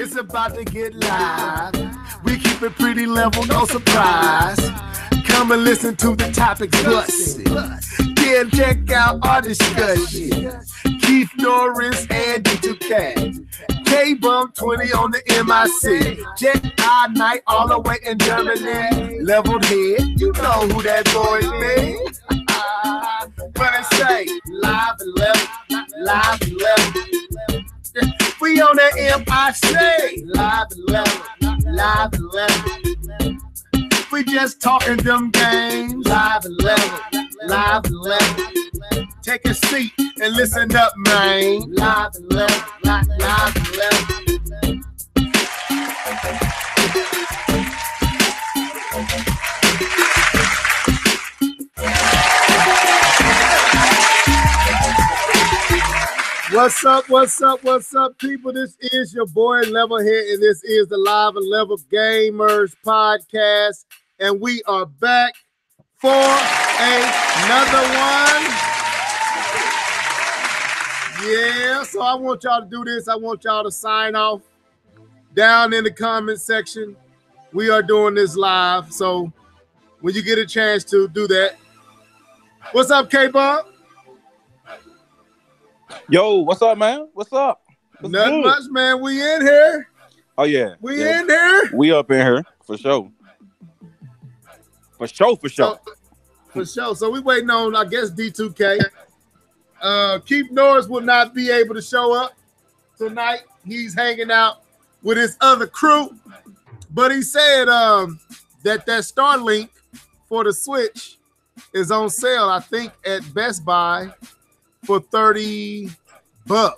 It's about to get live. We keep it pretty level, no surprise. Come and listen to the topics busted. Yeah, check out our discussion. Keith Norris and D2K. K-Bump 20 on the MIC. Jet our night all the way in Germany. Leveled head, you know who that boy is. When I say live and level, live and level. We on that MIC. Live and level, live and level. We just talking them games. Live and level, live and level. Take a seat and listen up, man. Live and level, live and level. What's up, what's up, what's up, people? This is your boy Levelhead, and this is the Live and Level Gamers podcast, and we are back for another one. Yeah, so I want y'all to do this. I want y'all to sign off down in the comment section. We are doing this live, so when you get a chance to do that. What's up, K-Bob? Yo, what's up, man? What's up? Nothing much, man. We in here. Oh, yeah. We in here. We up in here, for sure. For sure. For sure. So we waiting on, I guess, D2K. Keith Norris will not be able to show up tonight. He's hanging out with his other crew. But he said that Starlink for the Switch is on sale, I think, at Best Buy for $30.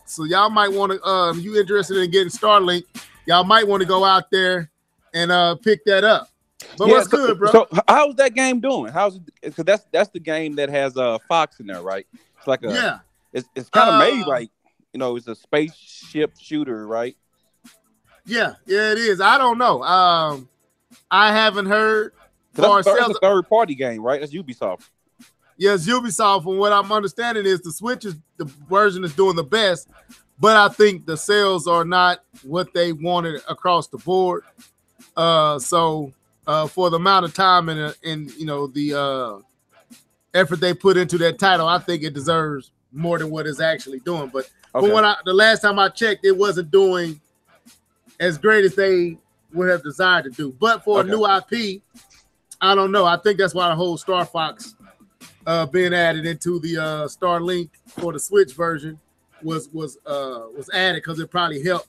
So y'all might want to, if you interested in getting Starlink, y'all might want to go out there and pick that up. But yeah, what's good, bro? So how's that game doing? How's it? Because that's the game that has Fox in there, right? It's like a It's kind of made like, you know, it's a spaceship shooter, right? Yeah, it is. I don't know. I haven't heard. That's a third-party game, right? That's Ubisoft. Yes, Ubisoft, from what I'm understanding, is the Switch is the version is doing the best, but I think the sales are not what they wanted across the board. So for the amount of time and you know the effort they put into that title, I think it deserves more than what it's actually doing. But from the last time I checked, it wasn't doing as great as they would have desired to do. But for a new IP, I don't know. I think that's why the whole Star Fox being added into the Starlink for the Switch version was added because it probably helped,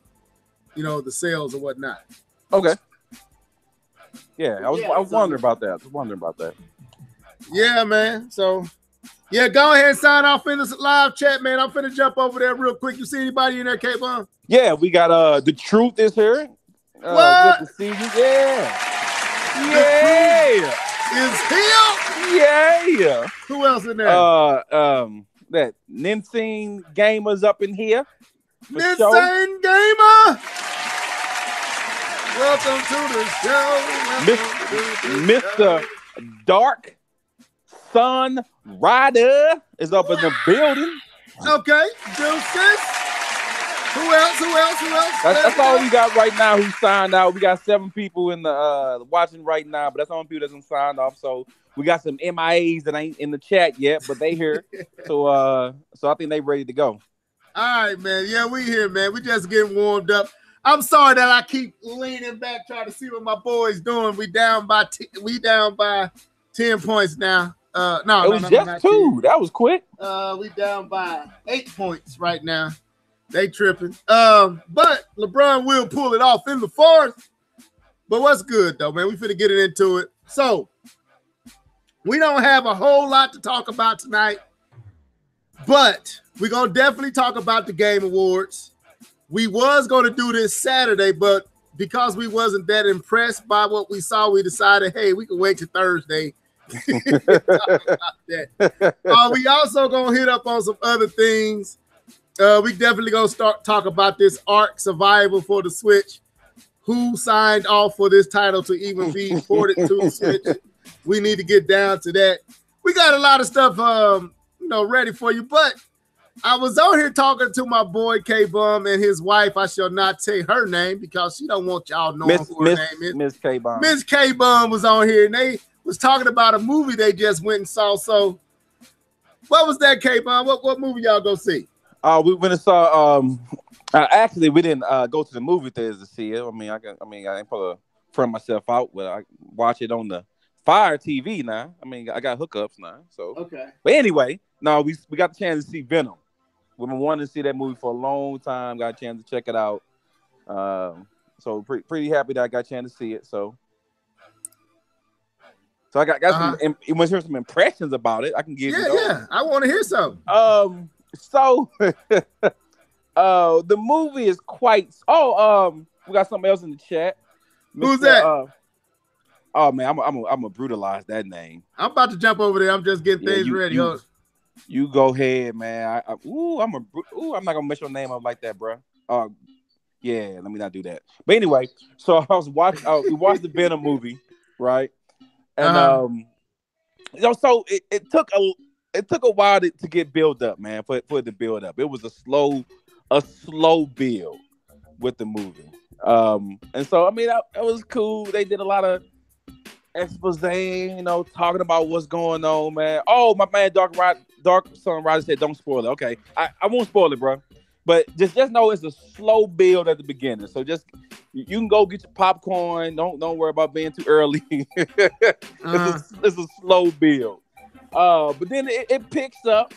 you know, the sales and whatnot. Okay. Yeah, I was wondering about that. Yeah, man. So, yeah, go ahead and sign off in this live chat, man. I'm finna jump over there real quick. You see anybody in there, K-Bun? Yeah, we got The Truth is here. What? Good to see you. Yeah. Is here? Yeah. Who else in there? That Ninsane Gamer's up in here. Ninsane Gamer. Welcome to the show. Mr. Dark Sun Rider is up in the building. Okay, Deuces. Who else? That's all we got right now who signed out. We got 7 people in the watching right now, but that's all people that's signed off. So we got some MIAs that ain't in the chat yet, but they here. So I think they ready to go. All right, man. Yeah, we here, man. We just getting warmed up. I'm sorry that I keep leaning back trying to see what my boys doing. We down by 10 points now. It was just 2. That was quick. We down by 8 points right now. They tripping. But LeBron will pull it off in the 4th. But what's good, though, man? We finna get it into it. So, we don't have a whole lot to talk about tonight. But we're going to definitely talk about the Game Awards. We was going to do this Saturday, but because we wasn't that impressed by what we saw, we decided, hey, we can wait till Thursday. Talk about that. We also going to hit up on some other things. We definitely gonna talk about this Ark Survival for the Switch. Who signed off for this title to even be ported to the Switch? We need to get down to that. We got a lot of stuff, ready for you. But I was out here talking to my boy K-Bum and his wife. I shall not say her name because she don't want y'all knowing who her name is. Miss K-Bum. Miss K-Bum was on here and they was talking about a movie they just went and saw. So what was that, K-Bum? What movie y'all go see? We went and saw actually we didn't go to the movie theaters to see it. I ain't put a front myself out, but I watch it on the Fire TV now. I mean, I got hookups now. So okay. But anyway, no, we got the chance to see Venom. We've been wanting to see that movie for a long time. Got a chance to check it out. So pretty happy that I got a chance to see it. So I got some. You want to hear some impressions about it? I can give you those. Yeah. I want to hear something. So the movie is quite. We got something else in the chat. Who's that? Oh man, I'm gonna brutalize that name. I'm about to jump over there. I'm just getting things ready. You go ahead, man. I'm not gonna mess your name up like that, bro. Yeah, let me not do that. But anyway, so I was watching. We watched the Venom movie, right? And so it took a while to get built up, man. For it to build up, it was a slow build with the movie. And so I mean, that was cool. They did a lot of expose, talking about what's going on, man. Oh, my man, Dark Sun Rider said, "Don't spoil it." Okay, I won't spoil it, bro. But just know it's a slow build at the beginning. So just you can go get your popcorn. Don't worry about being too early. It's a slow build. But then it picks up.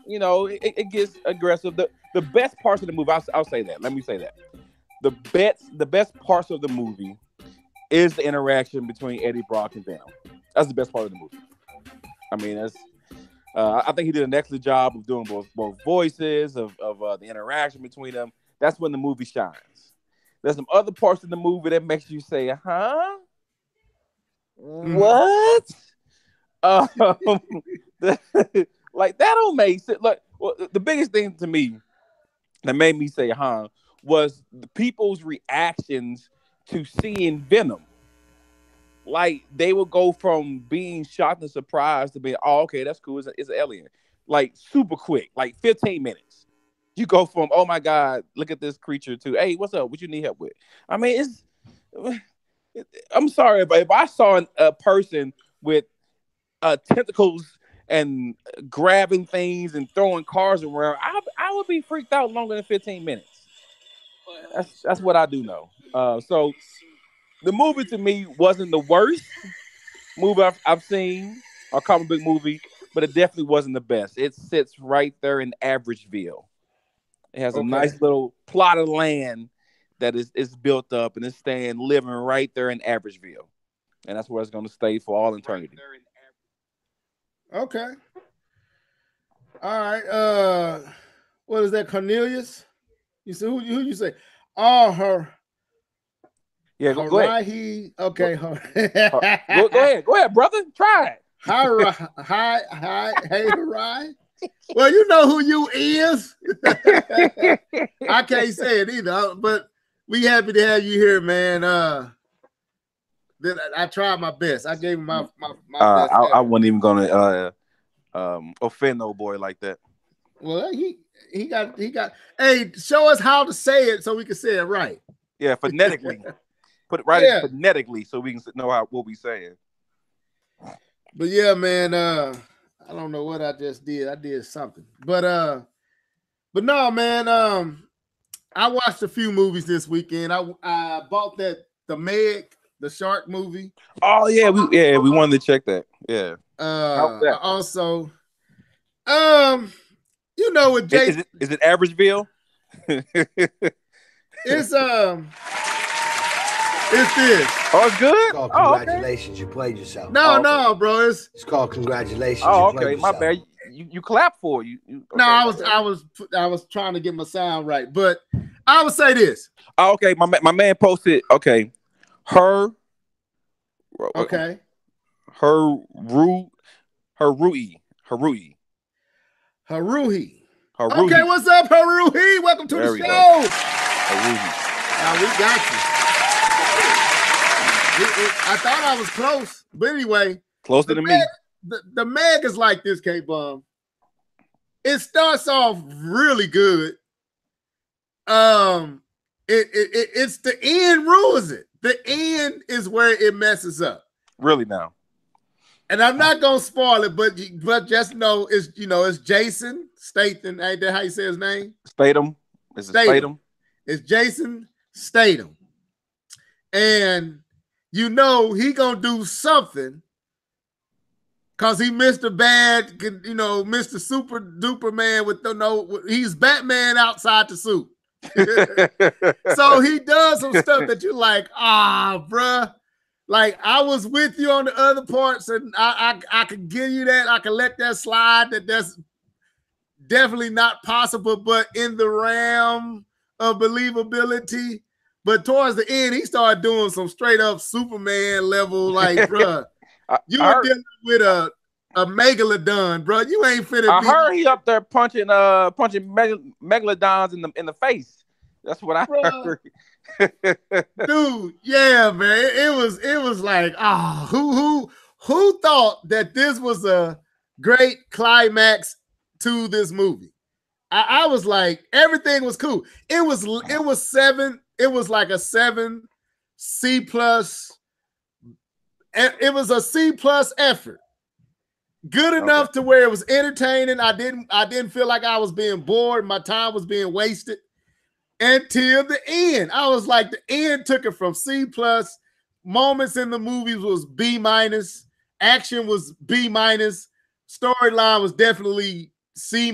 It gets aggressive. The best parts of the movie, I'll say that. Let me say that. The best parts of the movie is the interaction between Eddie Brock and Venom. That's the best part of the movie. I mean, I think he did an excellent job of doing both voices of the interaction between them. That's when the movie shines. There's some other parts of the movie that makes you say, "Huh? What?" Like that don't make sense. Like, the biggest thing to me that made me say, "Huh," was the people's reactions to seeing Venom. Like they would go from being shocked and surprised to being, "Oh, okay, that's cool. It's an alien." Like super quick, like 15 minutes. You go from, "Oh my God, look at this creature," to, "Hey, what's up? What you need help with?" I mean, I'm sorry, but if I saw a person with tentacles and grabbing things and throwing cars around, I would be freaked out longer than 15 minutes. That's what I do know. So the movie to me wasn't the worst movie I've seen, or comic book movie, but it definitely wasn't the best. It sits right there in Averageville. It has a nice little plot of land that is built up and it's living right there in Averageville. And that's where it's going to stay for all eternity. Okay. All right. What is that, Cornelius? You say who you say? Oh, her. Yeah, go ahead. Okay. Go ahead, brother. Try it. Hi, hey, Harai. Well, you know who you is. I can't say it either, but we happy to have you here, man. I tried my best. I gave him my best. I wasn't even gonna offend no boy like that. Well, he got. Hey, show us how to say it so we can say it right. Yeah, phonetically. Put it right phonetically so we can know what we saying. But yeah, man. I don't know what I just did. I did something, but no, man. I watched a few movies this weekend. I bought the Meg, the shark movie. Oh yeah, we wanted to check that. Yeah. Also, with Jay, is it Averageville? It's this. Oh, it's good. It's called congratulations. You played yourself. No, bro. It's called congratulations. Oh, okay. My bad. You clap for you. Okay. No, I was trying to get my sound right, but I would say this. Oh, okay. My man posted. Okay, her. Okay. Haruhi. Okay, what's up, Haruhi? Welcome to the show. Haruhi. We got you. I thought I was close, but anyway. Closer to me. The Meg is like this, K-Bum. it starts off really good. It's the end ruins it. The end is where it messes up. Really now. And I'm not gonna spoil it, but just know it's Jason Statham. Ain't that how you say his name? Statham. Is it Statham? It's Jason Statham. And he gonna do something because he Mr. Bad, Mr. Super Duper Man he's Batman outside the suit. So he does some stuff that you're like, bruh. Like I was with you on the other parts, and I could give you that. I can let that slide. That's definitely not possible, but in the realm of believability. But towards the end, he started doing some straight up Superman level, like, bruh, you were dealing with a megalodon, bro. You ain't finna. I heard he up there punching megalodons in the face. That's what I heard. Dude, yeah, man. It was like, who thought that this was a great climax to this movie? I was like, everything was cool. It was 7. It was like a 7 C+. It was a C+ effort. Good enough to where it was entertaining. I didn't feel like I was being bored. My time was being wasted until the end. I was like, the end took it from C+. Moments in the movies was B-. Action was B-. Storyline was definitely C-.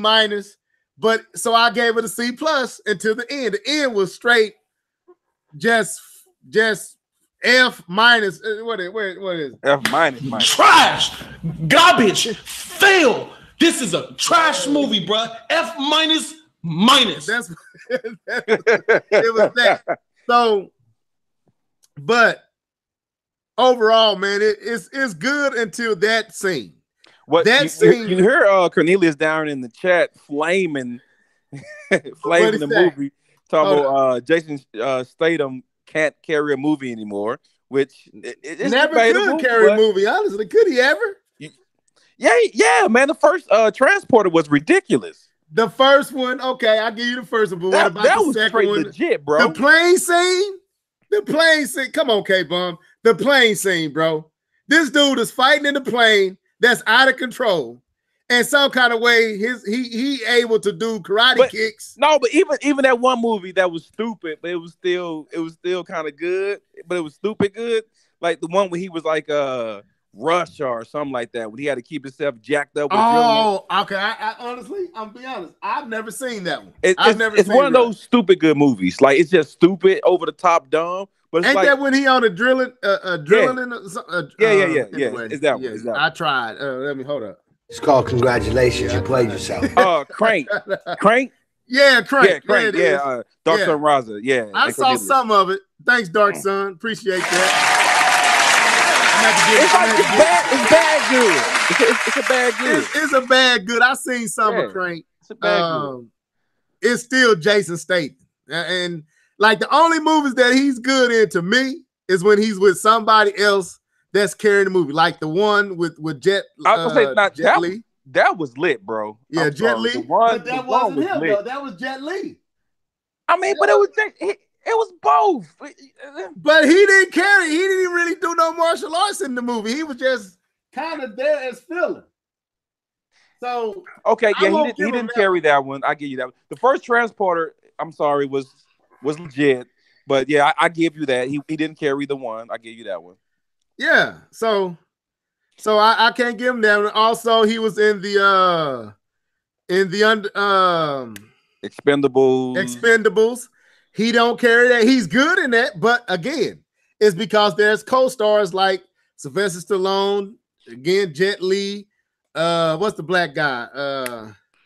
But so I gave it a C+ until the end. The end was straight just F-. What is it? F-. Trash, garbage, fail. This is a trash movie, bro. F-. That's it was that. So, but overall, man, it's good until that scene. You hear Cornelius down in the chat flaming the movie, talking about Jason Statham can't carry a movie anymore, which it's never could carry a movie. Honestly, could he ever? Yeah, man. The first Transporter was ridiculous. The first one, okay, I'll give you the first one. But what about the second one? Legit, bro. The plane scene. Come on, K-Bum. The plane scene, bro. This dude is fighting in the plane that's out of control, and some kind of way he able to do karate kicks. No, but even that one movie that was stupid, but it was still kind of good, but it was stupid good. Like the one where he was like Rush or something like that, when he had to keep himself jacked up. Okay. I honestly, I'm be honest, I've never seen that one. It's one of those stupid good movies. Like it's just stupid, over the top, dumb. But ain't that when he on a drilling? Yeah. Anyway, It's that one. I tried. Let me hold up. It's called congratulations. You played yourself. Crank. Yeah, Crank. Yeah. Dark Sun Raza. Yeah. I saw some of it. Thanks, Dark Sun. Appreciate that. It's bad good. It's a bad good. It's a bad good. I seen some of Crank. It's a bad good. It's still Jason Statham, and like the only movies that he's good in to me is when he's with somebody else that's carrying the movie, like the one with Jet. I was gonna say not Jet Li. That was lit, bro. Yeah, Jet Li. But that wasn't him though. That was Jet Li. I mean, but it was both. But he didn't carry. He didn't really do no martial arts in the movie. He was just kind of there as filler. So okay, yeah, he didn't carry that one. I give you that one. The first Transporter, I'm sorry, was legit. But yeah, I give you that. He didn't carry the one. I give you that one. Yeah. So I can't give him that one. Also, he was in the Expendables. He don't carry that. He's good in that, but again, it's because there's co-stars like Sylvester Stallone, again, Jet Li. What's the black guy?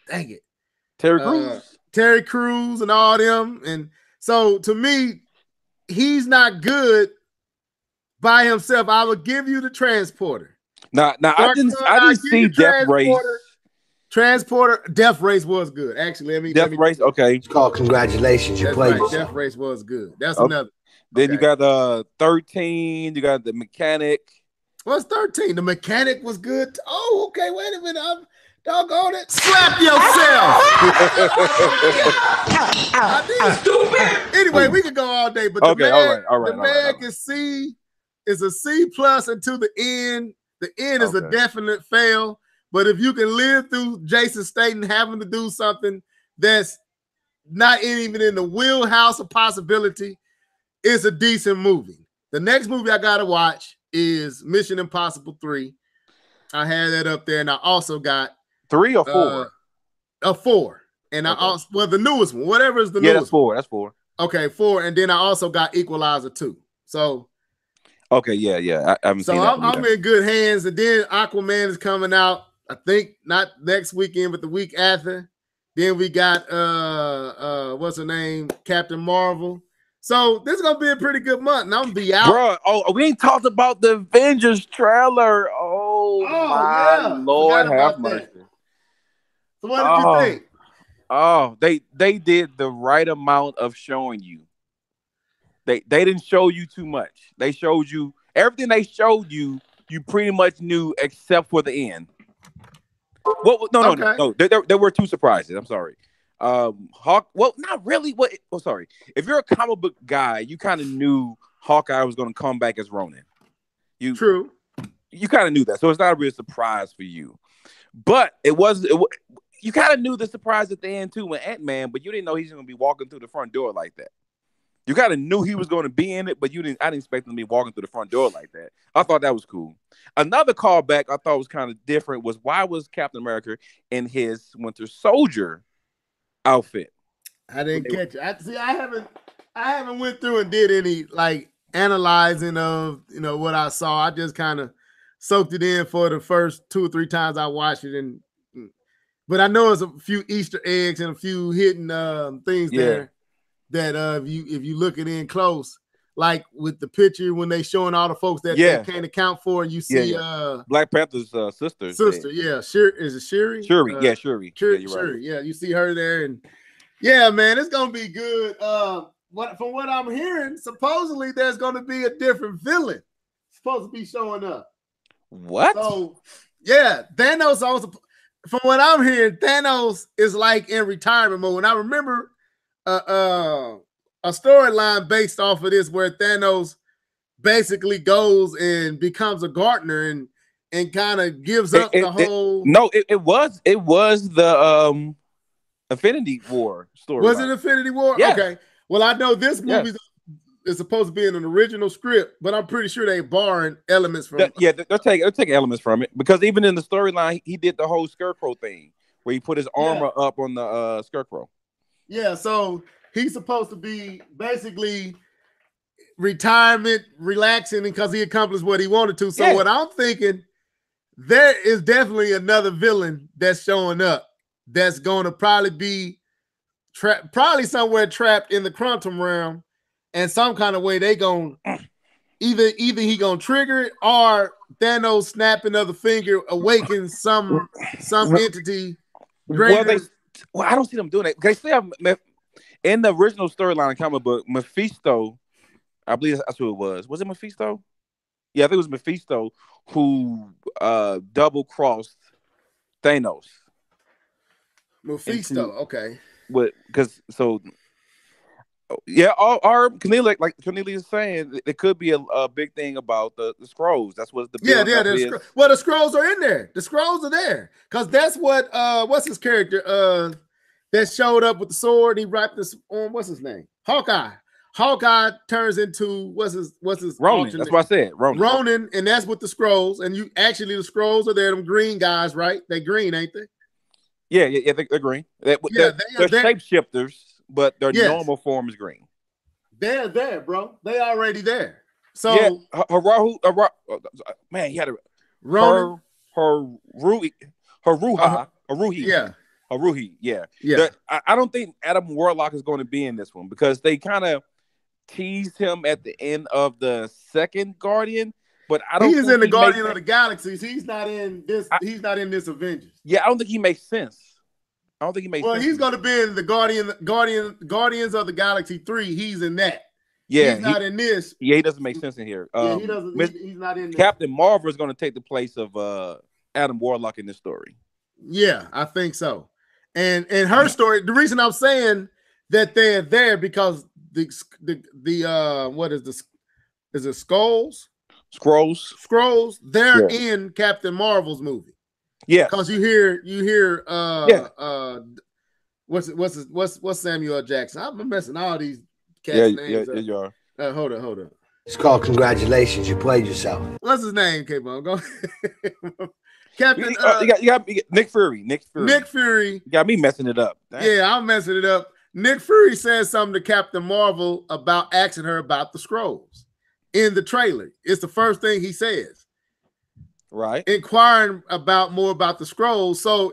Dang it. Terry Crews and all them. And so to me, he's not good by himself. I would give you the Transporter. Now I didn't see Death Race. Death Race was good. Actually, Death Race, okay. It's called congratulations. You played yourself. Death Race was good. That's another. Then you got 13. You got The Mechanic. What's 13? The Mechanic was good. Oh, okay. Wait a minute. Doggone it. Slap yourself. Stupid. Anyway, we could go all day, but Okay, the man can see is a C plus until the end. The end is a definite fail. But if you can live through Jason Statham having to do something that's not even in the wheelhouse of possibility, it's a decent movie. The next movie I gotta watch is Mission Impossible 3. I had that up there, and I also got 3 or 4? A 4. And I also the newest one, whatever is the newest. That's 4. That's 4. Okay, 4, and then I also got Equalizer 2. So okay, yeah. I haven't seen that. So I'm in good hands. And then Aquaman is coming out. I think not next weekend, but the week after. Then we got what's her name? Captain Marvel. So this is gonna be a pretty good month, and I'm gonna be out. Bro, we ain't talked about the Avengers trailer. Oh my Lord, have mercy. So what did you think? Oh, they did the right amount of showing you. They didn't show you too much. They showed you everything they showed you. You pretty much knew except for the end. Well, no. There were 2 surprises. I'm sorry. Well, not really. Sorry. If you're a comic book guy, you kind of knew Hawkeye was going to come back as Ronin. True. You kind of knew that, so it's not a real surprise for you. But you kind of knew the surprise at the end too with Ant-Man, but you didn't know he's going to be walking through the front door like that. You kind of knew he was going to be in it, but I didn't expect him to be walking through the front door like that. I thought that was cool. Another callback I thought was kind of different was why was Captain America in his Winter Soldier outfit? I didn't catch it. I haven't went through and did any like analyzing of what I saw. I just kind of soaked it in for the first 2 or 3 times I watched it, but I know there's a few Easter eggs and a few hidden things there. That if you look it in close, like with the picture when they showing all the folks that they can't account for, and you see Black Panther's sister. Is it Shuri? Shuri, Shuri. Shuri, you're right. Yeah, you see her there, and man, it's gonna be good. From what I'm hearing, supposedly there's gonna be a different villain supposed to be showing up. What? So Thanos also. From what I'm hearing, Thanos is like in retirement mode, and I remember a storyline based off of this where Thanos basically goes and becomes a gardener and kind of gives up the whole. It was the Infinity War story. Was it Infinity War? Yeah. Okay. Well, I know this movie is supposed to be in an original script, but I'm pretty sure they borrowing elements from. They're taking elements from it because even in the storyline, he did the whole Scarecrow thing where he put his armor up on the Scarecrow. Yeah, so he's supposed to be basically retirement, relaxing because he accomplished what he wanted to. So what I'm thinking, there is definitely another villain that's showing up that's going to probably be probably somewhere trapped in the quantum realm, and some kind of way they going either he gonna trigger it or Thanos snapping of the finger awakens some entity greater. Well, I don't see them doing that. They still have in the original storyline comic book, Mephisto, I believe that's who it was. Was it Mephisto? Yeah, I think it was Mephisto who double-crossed Thanos. Mephisto, okay. Or Cornelia, like Cornelia is saying, it could be a big thing about the scrolls. That's what the well, the scrolls are in there. The scrolls are there because that's what what's his character that showed up with the sword. He wrapped this on what's his name? Hawkeye. Hawkeye turns into what's his Ronin. Alternate? That's what I said. Ronin, and that's with the scrolls. And the scrolls are there. Them green guys, right? They green, ain't they? Yeah, they're green. They're shapeshifters, but their normal form is green. They're there, bro. They already there. So man, he had a Ronin. Haruhi. Yeah. I don't think Adam Warlock is going to be in this one because they kind of teased him at the end of the second Guardian, but I don't. He's in the Guardian of the Galaxies. He's not in this. He's not in this Avengers. Yeah, I don't think he makes sense. Well, he's going to be in the Guardians of the Galaxy 3. He's in that. Yeah, he's not in this. Yeah, he doesn't make sense in here. He doesn't. He's not in. Captain Marvel is going to take the place of Adam Warlock in this story. Yeah, I think so. And her story, the reason I'm saying that they're there because the what is it Skulls? Scrolls, they're in Captain Marvel's movie. Yeah. Because you hear what's Samuel L. Jackson? I'm messing all these cats names up. Yeah, you are. Hold on. It's called congratulations. You played yourself. What's his name? K-Bone, go. Captain. You got Nick Fury. Nick Fury. You got me messing it up. Dang. Yeah, I'm messing it up. Nick Fury says something to Captain Marvel about asking her about the scrolls in the trailer. It's the first thing he says. Right. Inquiring more about the scrolls. So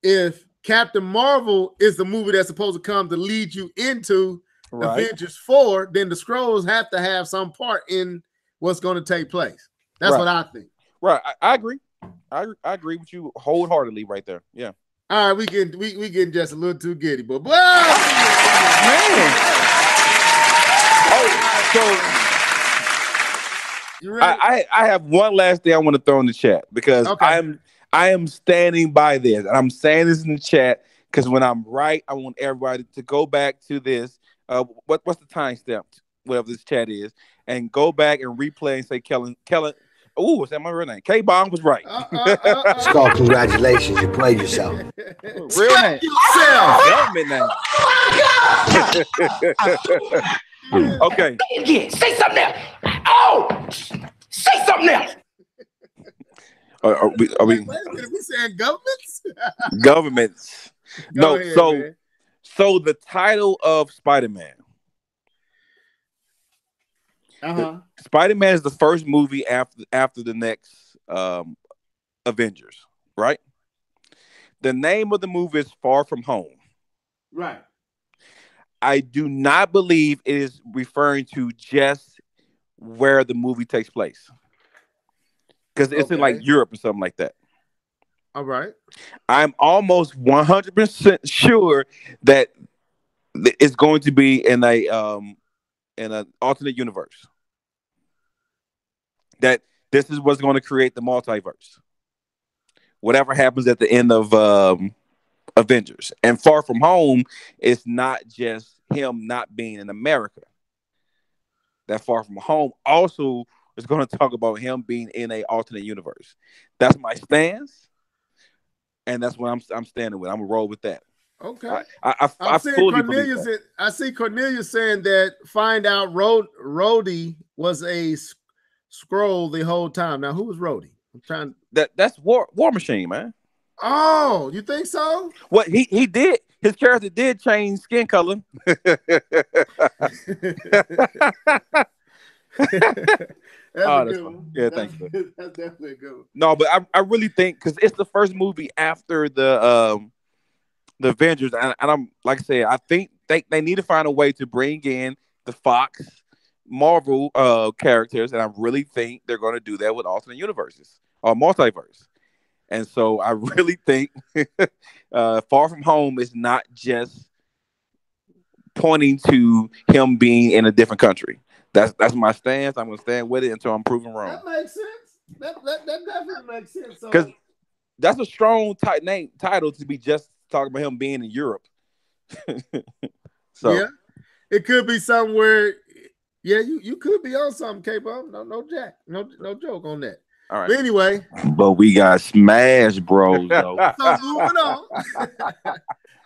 if Captain Marvel is the movie that's supposed to come to lead you into Avengers 4, then the scrolls have to have some part in what's going to take place. That's what I think. Right. I agree. I agree with you wholeheartedly right there. Yeah. All right, we getting just a little too giddy, but man. I have one last thing I want to throw in the chat because I am standing by this, and I'm saying this in the chat because when I'm right, I want everybody to go back to this. What's the timestamp? Whatever this chat is, and go back and replay and say Kellen. Oh, what's that my real name? K-Bomb was right. It's called congratulations. You played yourself. Real name. Government name. Okay. Yeah, say something else. Oh, say something else. Are we saying governments? Governments. No, ahead, so the title of Spider-Man. Spider-Man is the first movie after the next Avengers, right? The name of the movie is Far From Home. Right. I do not believe it is referring to just where the movie takes place. Because it's in like Europe or something like that. All right. I'm almost 100% sure that it's going to be in an alternate universe. That this is what's going to create the multiverse. Whatever happens at the end of Avengers. And Far From Home is not just him not being in America. That Far From Home also is going to talk about him being in an alternate universe. That's my stance. And that's what I'm standing with. I'm going to roll with that. Okay. I fully Cornelius. I see Cornelius saying that find out Rhodey was a scroll the whole time. Now, who was Rhodey? I'm trying. That's War Machine, man. Oh, you think so? What he did? His character did change skin color. That's good. Yeah, thank you. That's definitely a good one. No, but I really think because it's the first movie after the Avengers, and I'm like I said, I think they need to find a way to bring in the Fox Marvel characters, and I really think they're going to do that with alternate universes or multiverse. And so I really think Far From Home is not just pointing to him being in a different country. That's my stance. I'm going to stand with it until I'm proven wrong. That makes sense. That definitely makes sense. Because that's a strong title to be just talking about him being in Europe. So yeah, it could be somewhere. Yeah, you could be on something, K-Bone. No jack. No joke on that. All right. But anyway. But we got Smash Bros, though. So moving on.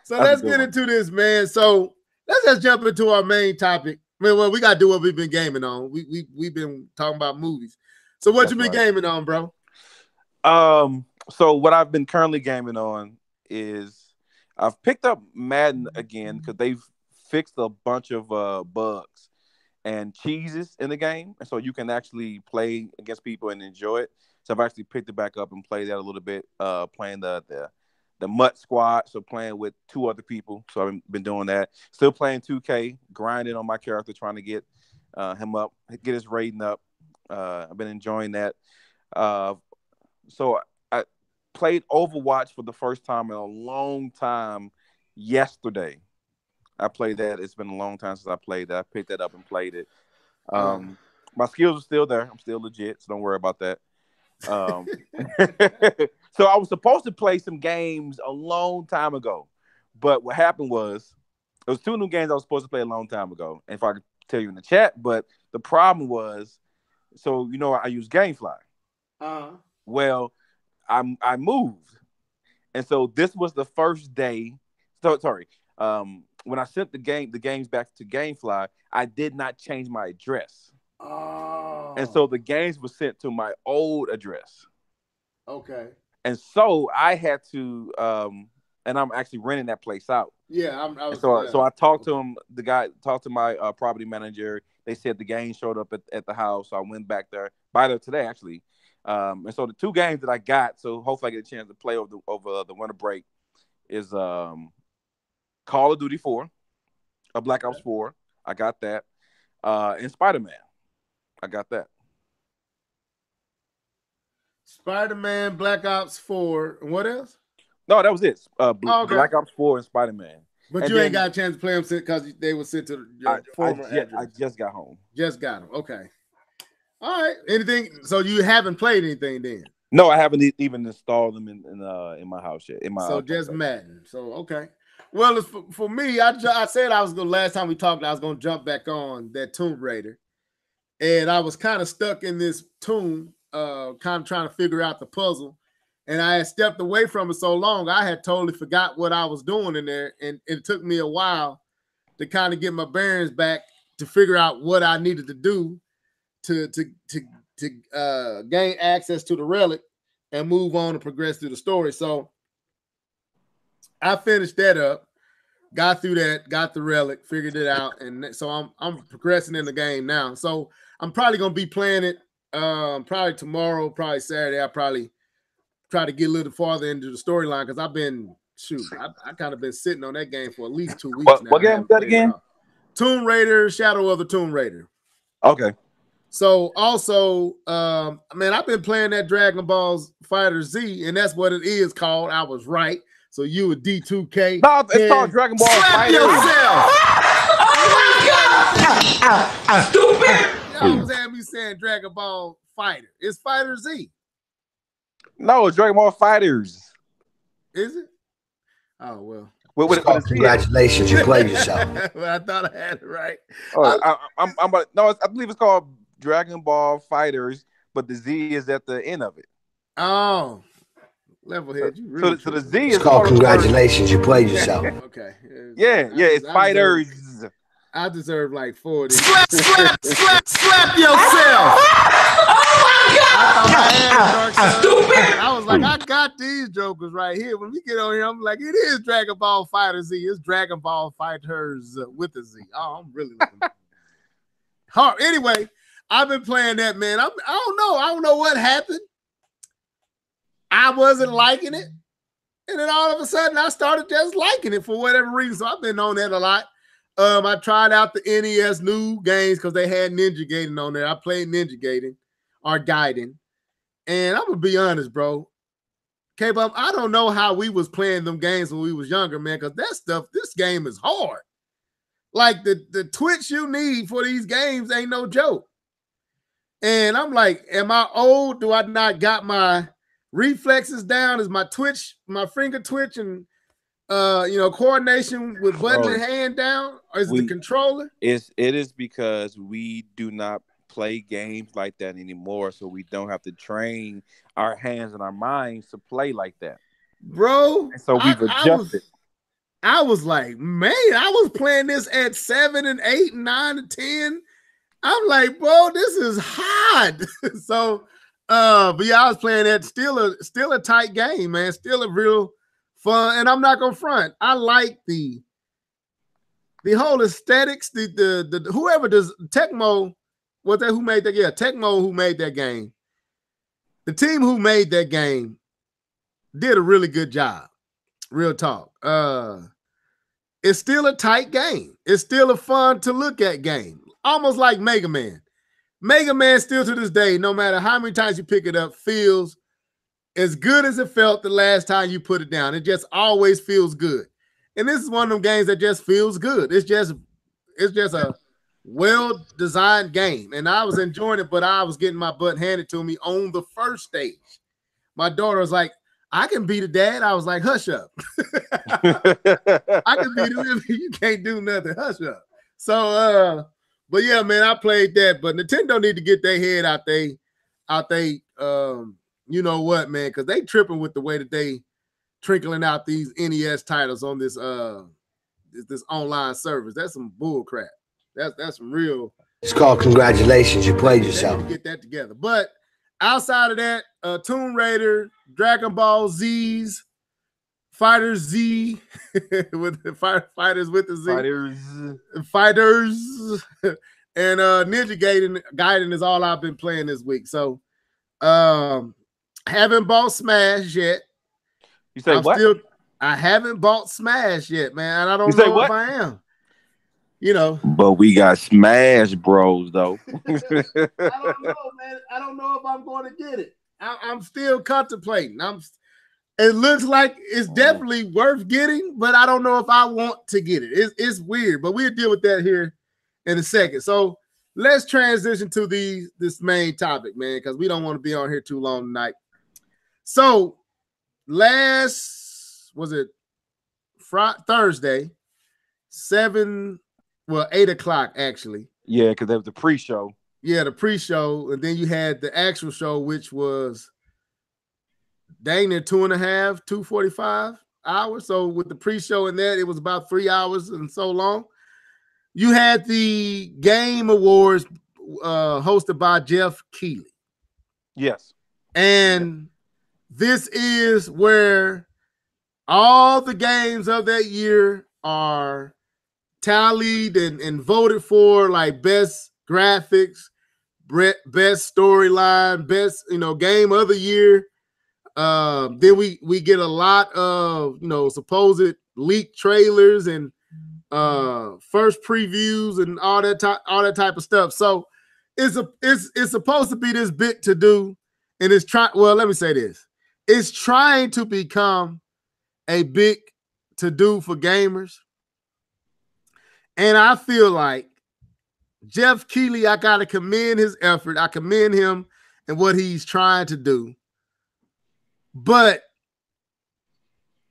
So let's get into this, man. So let's just jump into our main topic. Well, we gotta do what we've been gaming on. We've been talking about movies. So what you been gaming on, bro? So what I've been currently gaming on is I've picked up Madden again because they've fixed a bunch of bugs and cheeses in the game, and so you can actually play against people and enjoy it. So I've actually picked it back up and played that a little bit, playing the Mutt Squad, so playing with 2 other people. So I've been doing that. Still playing 2K, grinding on my character, trying to get him up, get his rating up. I've been enjoying that. So I played Overwatch for the first time in a long time yesterday. I played that. It's been a long time since I played that. I picked that up and played it. My skills are still there. I'm still legit, so don't worry about that. So So I was supposed to play some games a long time ago, but what happened was there was 2 new games I was supposed to play a long time ago. And if I could tell you in the chat, but the problem was, so I use GameFly. Well, I moved, and so this was the first day. So sorry. When I sent the games back to GameFly, I did not change my address. Oh. And so the games were sent to my old address. Okay. And so I had to, and I'm actually renting that place out. Yeah, So I talked to him. The guy talked to my property manager. They said the game showed up at the house. So I went back there by there today actually. And so the 2 games that I got, so hopefully I get a chance to play over the winter break, is Call of Duty 4, Black Ops 4. I got that. And Spider-Man. I got that. Spider-Man, Black Ops 4, and what else? No, that was it. Okay. Black Ops 4 and Spider-Man. But you ain't got a chance to play them because they were sent to your former address. I just got home. Just got them. Okay. All right. Anything? So you haven't played anything then? No, I haven't even installed them in my house yet. So just Madden. So okay. Well, it's for me, I said I was going last time we talked, I was going to jump back on that Tomb Raider. And I was kind of stuck in this tomb, kind of trying to figure out the puzzle. And I had stepped away from it so long, I had totally forgot what I was doing in there. And it took me a while to kind of get my bearings back to figure out what I needed to do to gain access to the relic and move on and progress through the story. So I finished that up, got through that, got the relic, figured it out, and so I'm progressing in the game now. So I'm probably gonna be playing it probably tomorrow, probably Saturday. I'll probably try to get a little farther into the storyline because I've been I kind of been sitting on that game for at least 2 weeks now. What game was that again? Tomb Raider, Shadow of the Tomb Raider. Okay. So also, man, I've been playing that Dragon Ball Fighter Z, and that's what it is called. I was right. So you a D2K? No, it's called Dragon Ball Fighter. Yourself. Stupid. Y'all was having me saying Dragon Ball Fighter. It's Fighter Z. No, it's Dragon Ball Fighters. Is it? Oh well. Congratulations, you played yourself. Well, I thought I had it right. I believe it's called Dragon Ball Fighters, but the Z is at the end of it. Oh. Levelhead, you really so the Z It's is called congratulations, you played yourself. Okay. Yeah, it's fighters. I deserve like 40. Slap yourself. Oh my God. Stupid. I was like, I got these jokers right here. When we get on here, I'm like, it is Dragon Ball Fighter Z. It's Dragon Ball Fighters with a Z. Oh, I'm really looking hard. Anyway, I've been playing that, man. I don't know what happened. I wasn't liking it. And then all of a sudden I started just liking it for whatever reason. So I've been on that a lot. I tried out the NES new games because they had Ninja Gaiden on there. I played Ninja Gaiden or Gaiden. And I'm going to be honest, bro. K-Bub, I don't know how we was playing them games when we was younger, man, because that stuff, this game is hard. Like the twitch you need for these games ain't no joke. And I'm like, am I old? Do I not got my reflexes down? Is my finger twitch and coordination with button and hand down? Or is it the controller? It is because we do not play games like that anymore, so we don't have to train our hands and our minds to play like that. Bro, and so we've adjusted. I was like, man, I was playing this at 7 and 8 and 9 and 10. I'm like, bro, this is hard. So but yeah, I was playing that. Still a tight game, man. Still a real fun. And I'm not gonna front. I like the whole aesthetics. The whoever does Tecmo, who made that? Yeah, Tecmo who made that game. The team who made that game did a really good job. Real talk. It's still a tight game. It's still a fun to look at game. Almost like Mega Man. Mega Man still to this day, no matter how many times you pick it up, feels as good as it felt the last time you put it down. It just always feels good. And this is one of them games that just feels good. It's just a well-designed game. And I was enjoying it, but I was getting my butt handed to me on the first stage. My daughter was like, I can be the dad. I was like, hush up. I can be the you can't do nothing. Hush up. So but yeah, man, I played that. But Nintendo need to get their head out they you know what, man, because they tripping with the way that they trickling out these NES titles on this this online service. That's some bull crap. That's some real. It's called congratulations. You played yourself. Get that together. But outside of that, Tomb Raider, Dragon Ball Z's, Fighter Z, with the fighters with the Z, fighters, and Ninja Gaiden is all I've been playing this week. So, haven't bought Smash yet. You say what? I haven't bought Smash yet, man. And I don't know if I am. You know, but we got Smash Bros though. I don't know, man. I don't know if I'm going to get it. I'm still contemplating. It looks like it's definitely worth getting, but I don't know if I want to get it. It's weird, but we'll deal with that here in a second. So let's transition to this main topic, man, because we don't want to be on here too long tonight. So Thursday, 8 o'clock actually. Yeah, because there was the pre-show. Yeah, the pre-show, and then you had the actual show, which was dang near 2.5, 2:45 hours. So with the pre-show and that, it was about 3 hours and so long. You had the Game Awards hosted by Geoff Keighley. Yes. And this is where all the games of that year are tallied and voted for, like best graphics, best storyline, best game of the year. Then we get a lot of supposed leaked trailers and first previews and all that type of stuff. So it's supposed to be this big to do, and it's trying. Well, let me say this: it's trying to become a big to do for gamers. And I feel like Geoff Keighley, I got to commend his effort. I commend him and what he's trying to do. But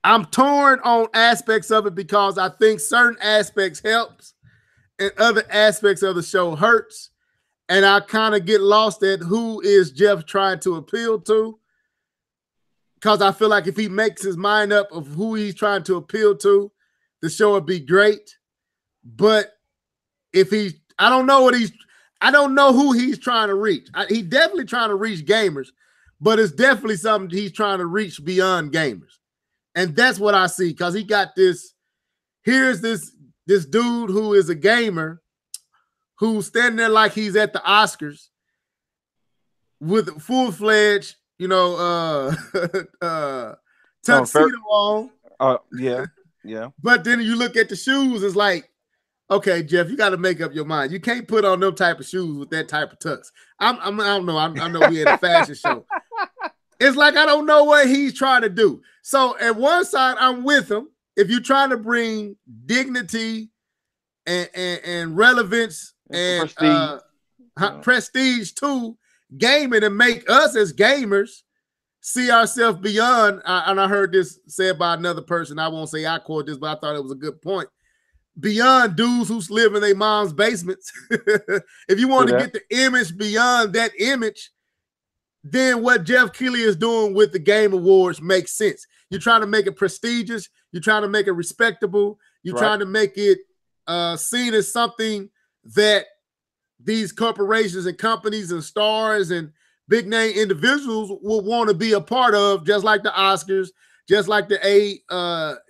I'm torn on aspects of it because I think certain aspects helps and other aspects of the show hurts. And I kind of get lost at who is Geoff trying to appeal to. Because I feel like if he makes his mind up of who he's trying to appeal to, the show would be great. But if I don't know who he's trying to reach. He's definitely trying to reach gamers, but it's definitely something he's trying to reach beyond gamers. And that's what I see, because he got here's this dude who is a gamer who's standing there like he's at the Oscars with full-fledged, tuxedo on. Yeah. But then you look at the shoes, it's like, okay, Geoff, you got to make up your mind. You can't put on them type of shoes with that type of tux. I don't know. I know we're in a fashion show. It's like I don't know what he's trying to do. So at one side, I'm with him. If you're trying to bring dignity and relevance and prestige to gaming and make us as gamers see ourselves beyond. And I heard this said by another person. I won't say I quote this, but I thought it was a good point. Beyond dudes who live in their mom's basements. If you want to get the image beyond that image, then what Geoff Keighley is doing with the Game Awards makes sense. You're trying to make it prestigious. You're trying to make it respectable. You're trying to make it seen as something that these corporations and companies and stars and big name individuals will want to be a part of, just like the Oscars, just like the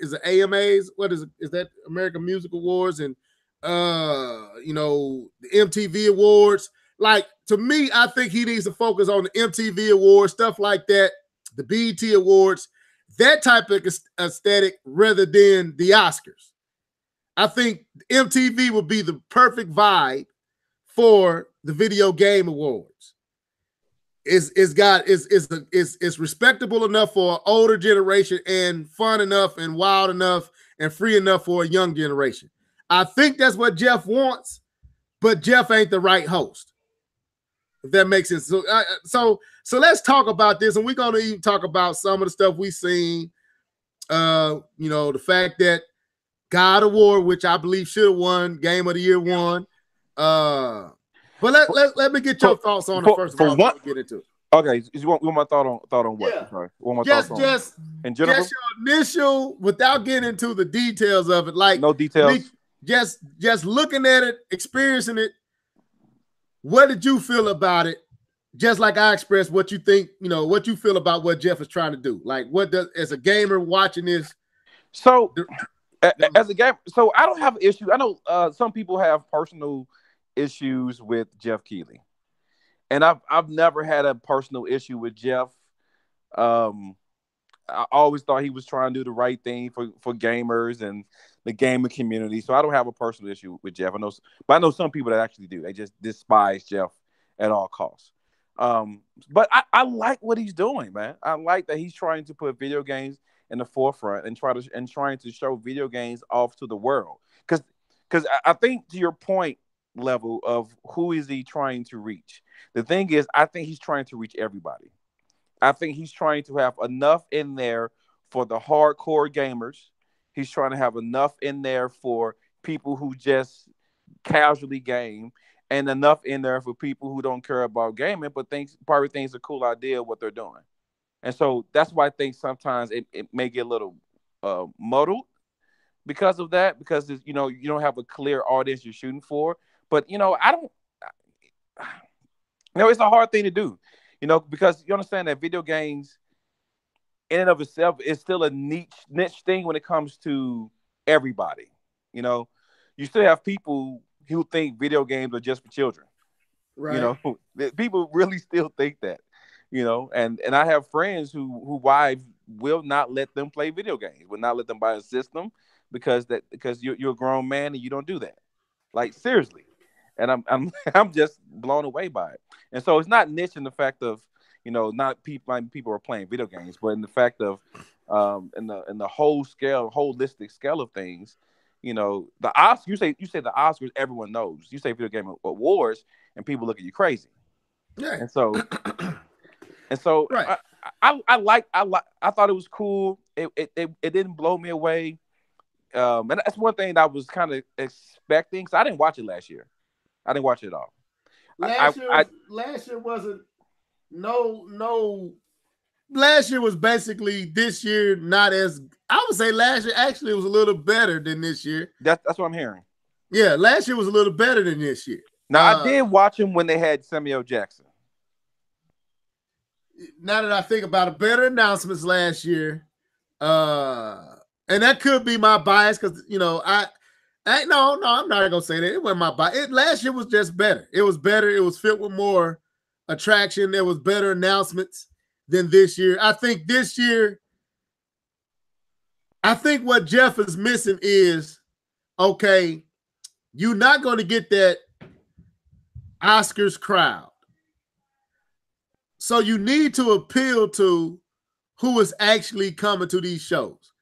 is it AMAs? What is it? Is that American Music Awards and the MTV Awards? Like, to me, I think he needs to focus on the MTV Awards, stuff like that, the BET Awards, that type of aesthetic rather than the Oscars. I think MTV would be the perfect vibe for the Video Game Awards. It's respectable enough for an older generation and fun enough and wild enough and free enough for a young generation. I think that's what Geoff wants, but Geoff ain't the right host. If that makes sense. So So let's talk about this, and we're gonna even talk about some of the stuff we seen. The fact that God Award, which I believe should have won, Game of the Year won. But let me get your thoughts on it first of all before we get into it. Okay, you want my thought on what? Yeah. Sorry, what my thoughts on in general? Just your initial, without getting into the details of it, like no details. Just looking at it, experiencing it. What did you feel about it? Just like I expressed what you think, what you feel about what Geoff is trying to do. Like, as a gamer watching this? So, as a gamer, so I don't have an issue. I know some people have personal issues with Geoff Keighley, and I've never had a personal issue with Geoff. I always thought he was trying to do the right thing for gamers and the gaming community. So I don't have a personal issue with Geoff. I know some people that actually do. They just despise Geoff at all costs. But I like what he's doing, man. I like that he's trying to put video games in the forefront and trying to show video games off to the world. Because I think, to your point, level of who is he trying to reach? The thing is, I think he's trying to reach everybody. I think he's trying to have enough in there for the hardcore gamers. He's trying to have enough in there for people who just casually game, and enough in there for people who don't care about gaming, but probably think it's a cool idea what they're doing. And so that's why I think sometimes it may get a little muddled because of that, because you don't have a clear audience you're shooting for. But it's a hard thing to do, because you understand that video games in and of itself is still a niche thing when it comes to everybody. You still have people who think video games are just for children. Right. People really still think that, and I have friends who wives will not let them play video games, will not let them buy a system because you're a grown man and you don't do that. Like, seriously. And I'm just blown away by it. And so it's not niche in the fact of, not people are playing video games, but in the fact of in the holistic scale of things. The Oscars. You say the Oscars. Everyone knows. You say video game awards, and people look at you crazy. Yeah. And so, right. I thought it was cool. It didn't blow me away. And that's one thing that I was kind of expecting. Because I didn't watch it last year. I didn't watch it at all. Last year wasn't no. Last year was basically this year not as. I would say last year actually was a little better than this year. That's what I'm hearing. Yeah, last year was a little better than this year. Now I did watch him when they had Samuel Jackson. Now that I think about it, better announcements last year, and that could be my bias because no, I'm not gonna say that. It wasn't my bias. Last year was just better. It was better. It was filled with more attraction. There was better announcements than this year. I think this year. I think what Geoff is missing is, okay, you're not going to get that Oscars crowd. So you need to appeal to who is actually coming to these shows.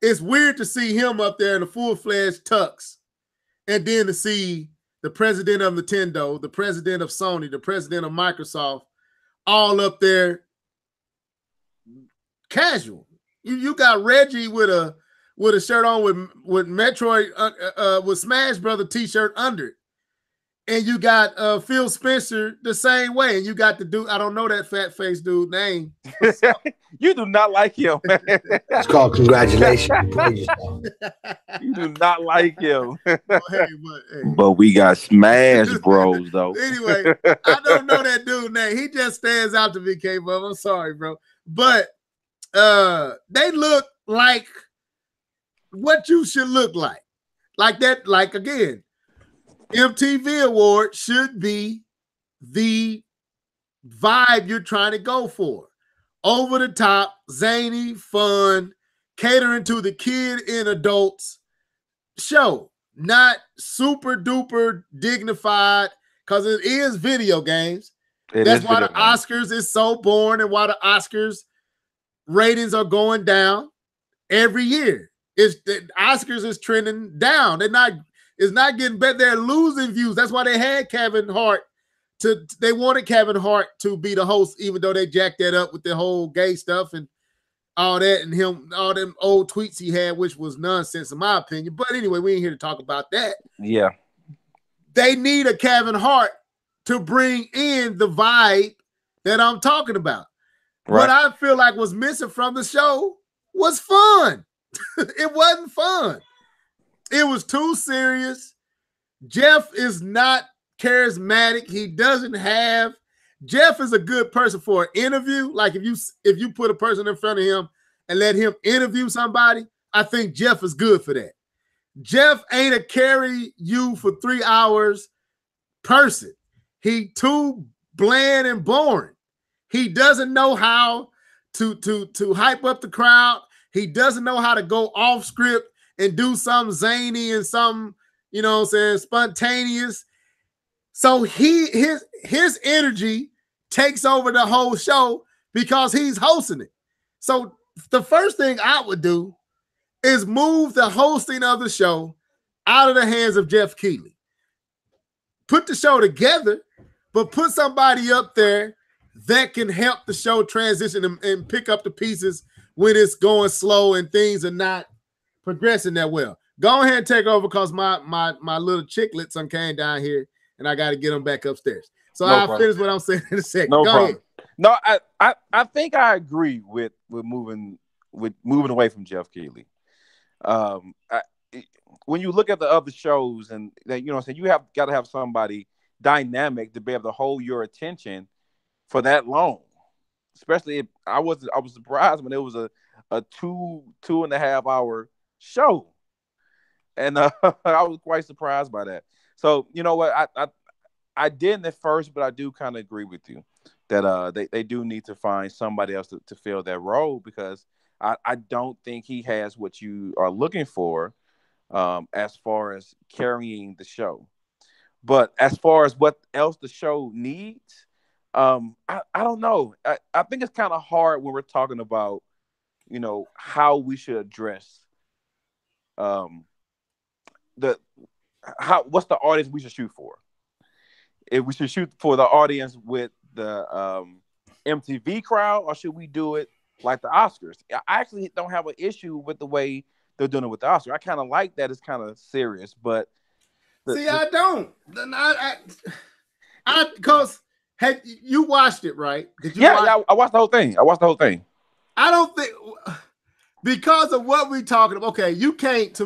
It's weird to see him up there in a full-fledged tux and then to see the president of Nintendo, the president of Sony, the president of Microsoft, all up there casual. You got Reggie with a shirt on with Metroid with Smash Brother t-shirt under it. And you got Phil Spencer the same way. And you got the dude, I don't know that fat face dude name. You do not like him. It's called congratulations. You do not like him. Hey. But we got Smash Bros though. Anyway, I don't know that dude name. He just stands out to me, K-Bub. I'm sorry, bro. But they look like what you should look like. Like that, like again, MTV Award should be the vibe you're trying to go for. Over the top, zany, fun, catering to the kid and adults show. Not super duper dignified, because it is video games. That's why the Oscars is so boring and why the Oscars ratings are going down every year. The Oscars is trending down. It's not getting better. They're losing views. That's why they had Kevin Hart they wanted Kevin Hart to be the host, even though they jacked that up with the whole gay stuff and all that, and all them old tweets he had, which was nonsense in my opinion. But anyway, we ain't here to talk about that. Yeah. They need a Kevin Hart to bring in the vibe that I'm talking about. Right. What I feel like was missing from the show was fun. It wasn't fun. It was too serious. Geoff is not charismatic. Geoff is a good person for an interview. Like if you put a person in front of him and let him interview somebody, I think Geoff is good for that. Geoff ain't a carry you for 3 hours person. He too bland and boring. He doesn't know how to hype up the crowd. He doesn't know how to go off script and do something zany and something, spontaneous. So his energy takes over the whole show because he's hosting it. So the first thing I would do is move the hosting of the show out of the hands of Geoff Keighley. Put the show together, but put somebody up there that can help the show transition and pick up the pieces when it's going slow and things are not progressing that well. Go ahead and take over because my little chicklets came down here and I got to get them back upstairs. So I'll finish what I'm saying in a second. No Go problem. ahead. No, I think I agree with moving away from Geoff Keighley. When you look at the other shows and that, you have got to have somebody dynamic to be able to hold your attention for that long. Especially if I was surprised when it was a 2.5 hour show. And I was quite surprised by that. So, you know what? I didn't at first, but I do kind of agree with you that they do need to find somebody else to fill that role because I don't think he has what you are looking for as far as carrying the show. But as far as what else the show needs, I don't know. I think it's kind of hard when we're talking about, how we should address what's the audience we should shoot for. If we should shoot for the audience with the MTV crowd, or should we do it like the Oscars? I actually don't have an issue with the way they're doing it with the Oscars. I kind of like that it's kind of serious, but I don't. Because had you watched it, right? Did you yeah, I watched the whole thing. I don't think because of what we're talking about. Okay, you can't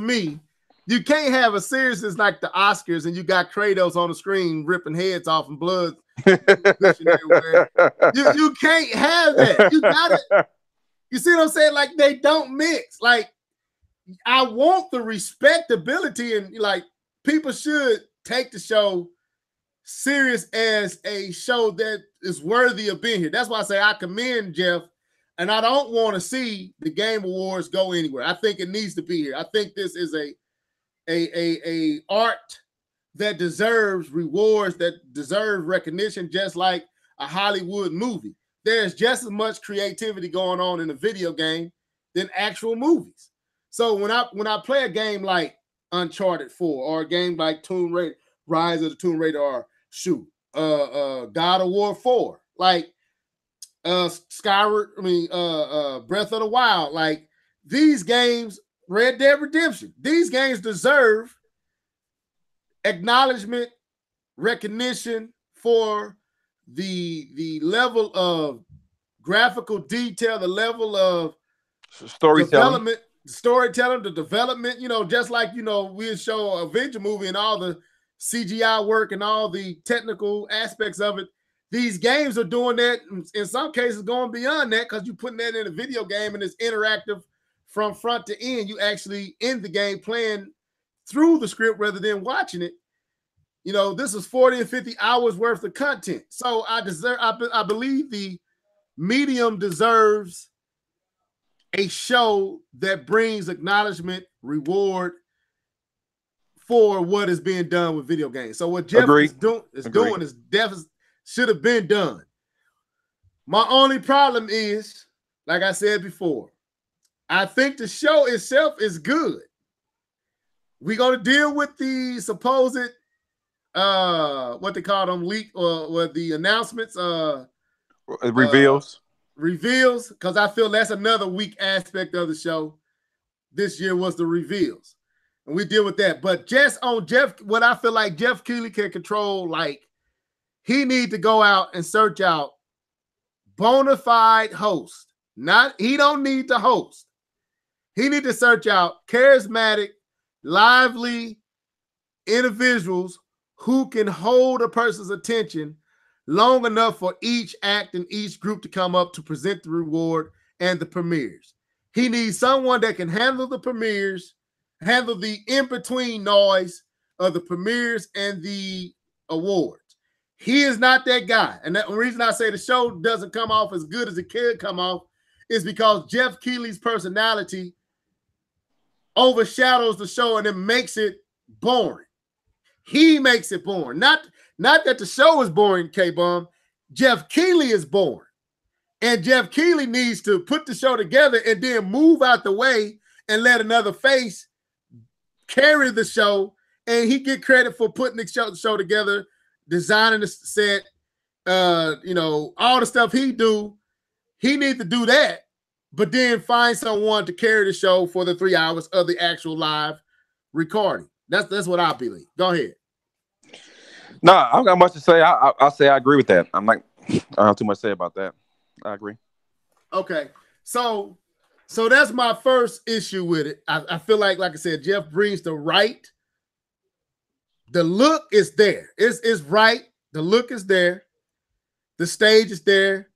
have a seriousness like the Oscars and you got Kratos on the screen ripping heads off and blood everywhere. You can't have that. You got it. You see what I'm saying? Like they don't mix. Like I want the respectability and like people should take the show serious as a show that is worthy of being here. That's why I say I commend Geoff, and I don't want to see the Game Awards go anywhere. I think it needs to be here. I think this is a art that deserves rewards, that deserves recognition, just like a Hollywood movie. There's just as much creativity going on in a video game than actual movies. So when I play a game like Uncharted 4 or a game like Tomb Raider, Rise of the Tomb Raider, or God of War 4, like Skyward, Breath of the Wild, like these games, Red Dead Redemption, these games deserve acknowledgement, recognition for the level of graphical detail, the level of storytelling, the development, just like, we'll show a Avenger movie and all the CGI work and all the technical aspects of it. These games are doing that, in some cases going beyond that, because you're putting that in a video game and it's interactive from front to end. You actually in the game playing through the script rather than watching it. This is 40 and 50 hours worth of content. So I believe the medium deserves a show that brings acknowledgement, reward for what is being done with video games. So what Geoff is doing definitely should have been done. My only problem is, like I said before, I think the show itself is good. We're going to deal with the supposed what they call them leak or the announcements Reveals. Reveals, because I feel that's another weak aspect of the show this year was the reveals. And we deal with that. But just on Geoff, what I feel like Geoff Keighley can control, like he need to go out and search out bona fide host. He don't need to host. He need to search out charismatic, lively individuals who can hold a person's attention long enough for each act and each group to come up to present the reward and the premieres. He needs someone that can handle the premieres, handle the in-between noise of the premieres and the awards. He is not that guy. And the reason I say the show doesn't come off as good as it could come off is because Geoff Keighley's personality overshadows the show and it makes it boring. He makes it boring. Not that the show is boring, K-Bum. Geoff Keighley is boring. And Geoff Keighley needs to put the show together and then move out the way and let another face carry the show. And he get credit for putting the show together, designing the set, all the stuff he do. He needs to do that, but then find someone to carry the show for the 3 hours of the actual live recording. That's what I believe. Go ahead. No, I don't got much to say. I'll say I agree with that. I don't have too much to say about that. I agree. Okay. So that's my first issue with it. I feel like I said, Geoff brings the right. The look is there. It's right. The look is there. The stage is there.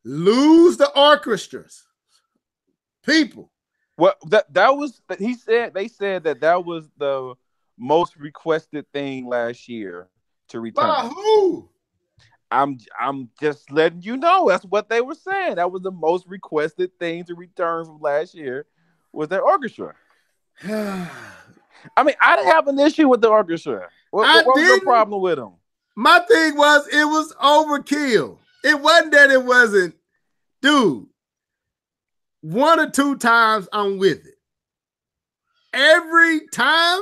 Lose the orchestras. People. Well, that was he said. They said that was the most requested thing last year to return. By who? I'm just letting you know that's what they were saying. That was the most requested thing to return from last year was their orchestra. I mean, I didn't have an issue with the orchestra. What was your problem with them? My thing was it was overkill. It wasn't that it wasn't, dude. 1 or 2 times I'm with it. Every time,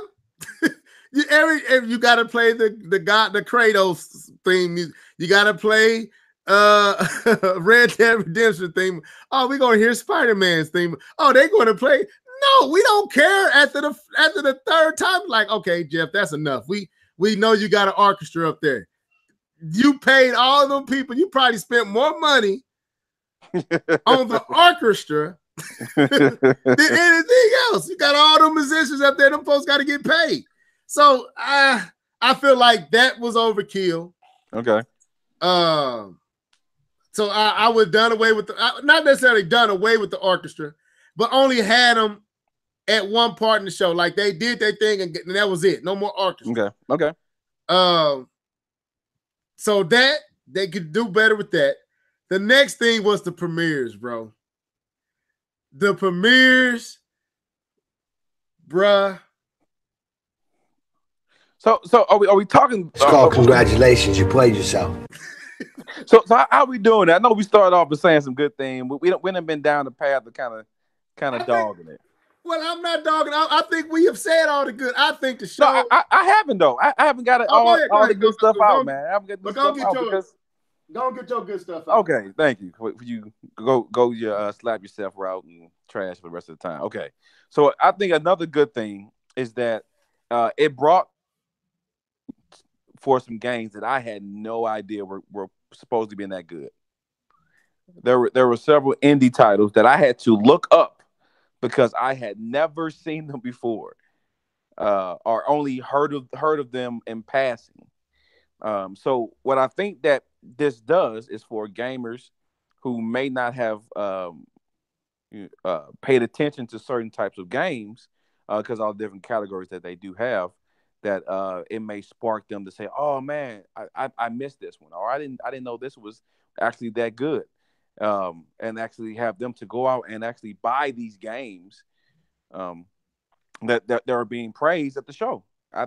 you got to play the Kratos theme. You got to play Red Dead Redemption theme. Oh, we're gonna hear Spider-Man's theme. Oh, they're going to play. No, we don't care. After the third time, like, okay, Geoff, that's enough. We know you got an orchestra up there. You paid all them people. You probably spent more money on the orchestra than anything else. You got all them musicians up there. Them folks got to get paid. So I feel like that was overkill. Okay. So I would done away with not necessarily done away with the orchestra, but only had them at one part in the show. Like they did their thing and that was it. No more orchestra. Okay. So that they could do better with that. The next thing was the premieres, bro. The premieres, bruh. So are we talking? It's called congratulations. You played yourself. So how we doing that? I know we started off with saying some good things. We haven't been down the path of kind of dogging it. Well, I'm not dogging. I think we have said all the good. I think the show. No, I haven't though. I haven't got it all the good stuff out, man. I haven't got good stuff out because. Don't get your good stuff out. Okay, thank you. For you go your slap yourself route and trash for the rest of the time. Okay, so I think another good thing is that it brought for some games that I had no idea were supposed to be that good. There were several indie titles that I had to look up because I had never seen them before, or only heard of them in passing. So what I think that this does is for gamers who may not have paid attention to certain types of games because all the different categories that they do have, that it may spark them to say, "Oh man, I missed this one," or I didn't know this was actually that good, and actually have them to go out and actually buy these games that are being praised at the show.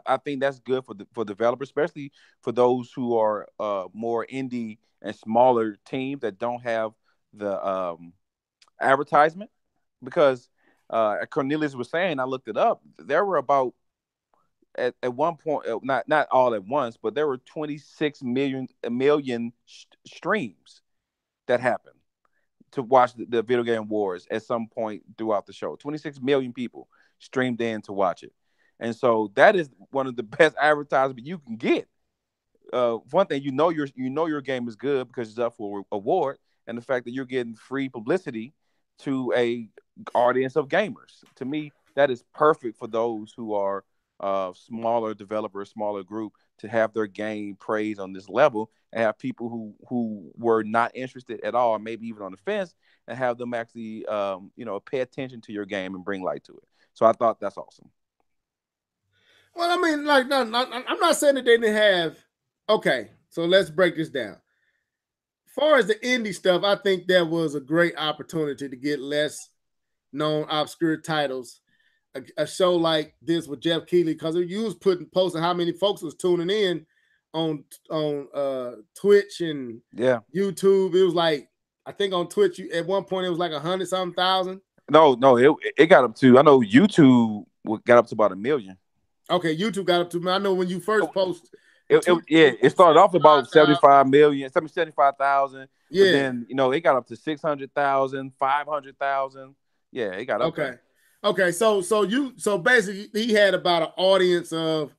I think that's good for developers, especially for those who are more indie and smaller teams that don't have the advertisement. Because Cornelius was saying, I looked it up. There were about at one point, not all at once, but there were 26 million streams that happened to watch the Video Game Wars at some point throughout the show. 26 million people streamed in to watch it. And so that is one of the best advertisements you can get. One thing, you know your game is good because it's up for award, and the fact that you're getting free publicity to a audience of gamers. To me, that is perfect for those who are smaller developers, smaller group, to have their game praised on this level, and have people who were not interested at all, maybe even on the fence, and have them actually pay attention to your game and bring light to it. So I thought that's awesome. Well, I mean, like, no, I'm not saying that they didn't have. Okay, so let's break this down. As far as the indie stuff, I think there was a great opportunity to get less known, obscure titles. A show like this with Geoff Keighley, because you was posting how many folks was tuning in on Twitch and YouTube. It was like, I think on Twitch at one point it was like 100-something thousand. No, it got up to, I know YouTube got up to about 1 million. Okay, YouTube got up to, I know when you first post. It started off about 75,000. Yeah. But then, it got up to 600,000, 500,000. Yeah, it got up there. Okay, so basically he had about an audience of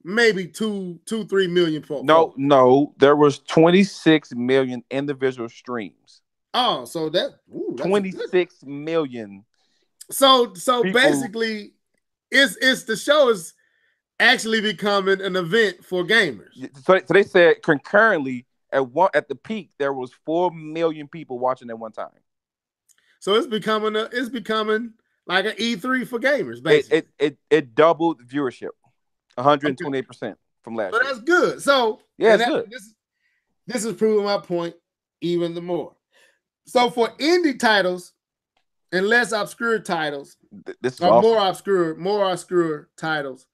maybe 2-3 million folks. No, there was 26 million individual streams. Oh, so that's 26 million. So basically, it's the show is actually becoming an event for gamers. So they said concurrently at the peak there was 4 million people watching at one time. So it's becoming like an E3 for gamers. Basically, it doubled viewership, 128% from last year. So that's good. So yeah, it's good. This is proving my point even the more. So for indie titles and less obscure titles, this is awesome. more obscure titles,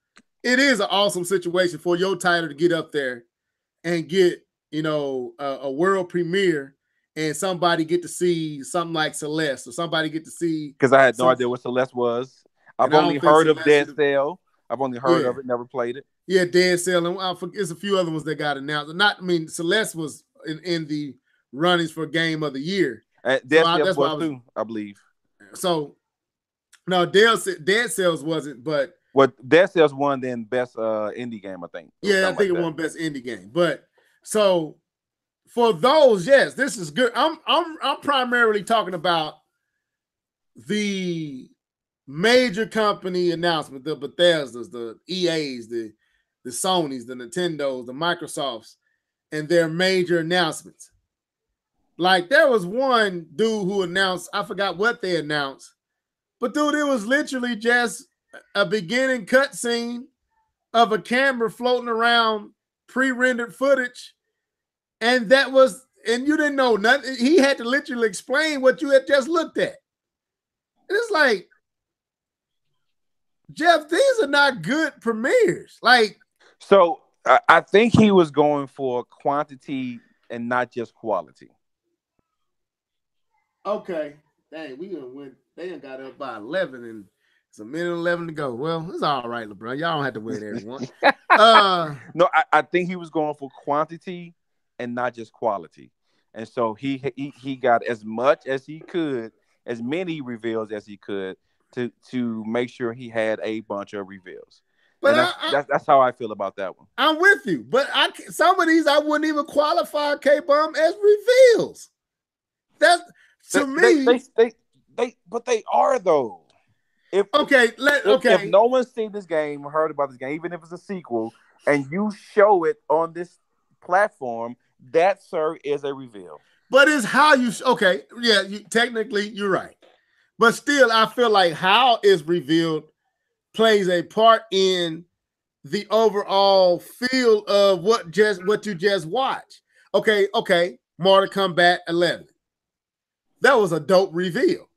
it is an awesome situation for your title to get up there and get a world premiere, and somebody get to see something like Celeste, or somebody get to see. Because I had no idea what Celeste was. I've only heard of Dead Cell. I've only heard of it, never played it. Yeah, Dead Cell, and there's a few other ones that got announced. Celeste was in the runnings for Game of the Year. Dead Cells was too, I believe. So no, Dead Cells wasn't, but Dead Cells won then best indie game, I think. Yeah, I think it won best indie game. But so for those, yes, this is good. I'm primarily talking about the major company announcement, the Bethesdas, the EAs, the Sonys, the Nintendos, the Microsofts, and their major announcements. Like, there was one dude who announced, I forgot what they announced, but dude, it was literally just a beginning cutscene of a camera floating around pre-rendered footage, and you didn't know nothing. He had to literally explain what you had just looked at. And it's like, Geoff, these are not good premieres. Like, so I think he was going for quantity and not just quality. Okay, dang, we gonna win. They done got up by 11, and it's 1:11 to go. Well, it's all right, LeBron. Y'all don't have to win everyone. No, I think he was going for quantity and not just quality, and so he got as much as he could, as many reveals as he could, to make sure he had a bunch of reveals. But that's how I feel about that one. I'm with you, but some of these I wouldn't even qualify K-Bum as reveals. That's to me. But they are though. If no one's seen this game or heard about this game, even if it's a sequel, and you show it on this platform, that, sir, is a reveal. But it's how you technically you're right. But still, I feel like how it's revealed plays a part in the overall feel of what you just watched. Okay, Mortal Kombat 11. That was a dope reveal.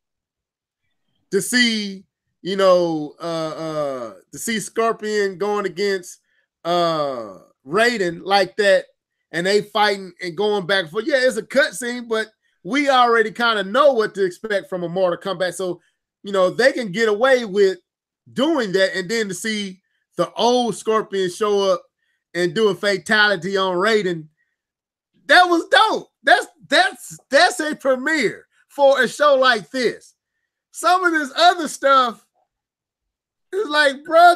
To see, to see Scorpion going against Raiden like that, and they fighting and going back and forth. Yeah, it's a cutscene, but we already kind of know what to expect from a Mortal Kombat. So, they can get away with doing that, and then to see the old Scorpion show up and do a fatality on Raiden. That was dope. That's a premiere for a show like this. Some of this other stuff is like, bro,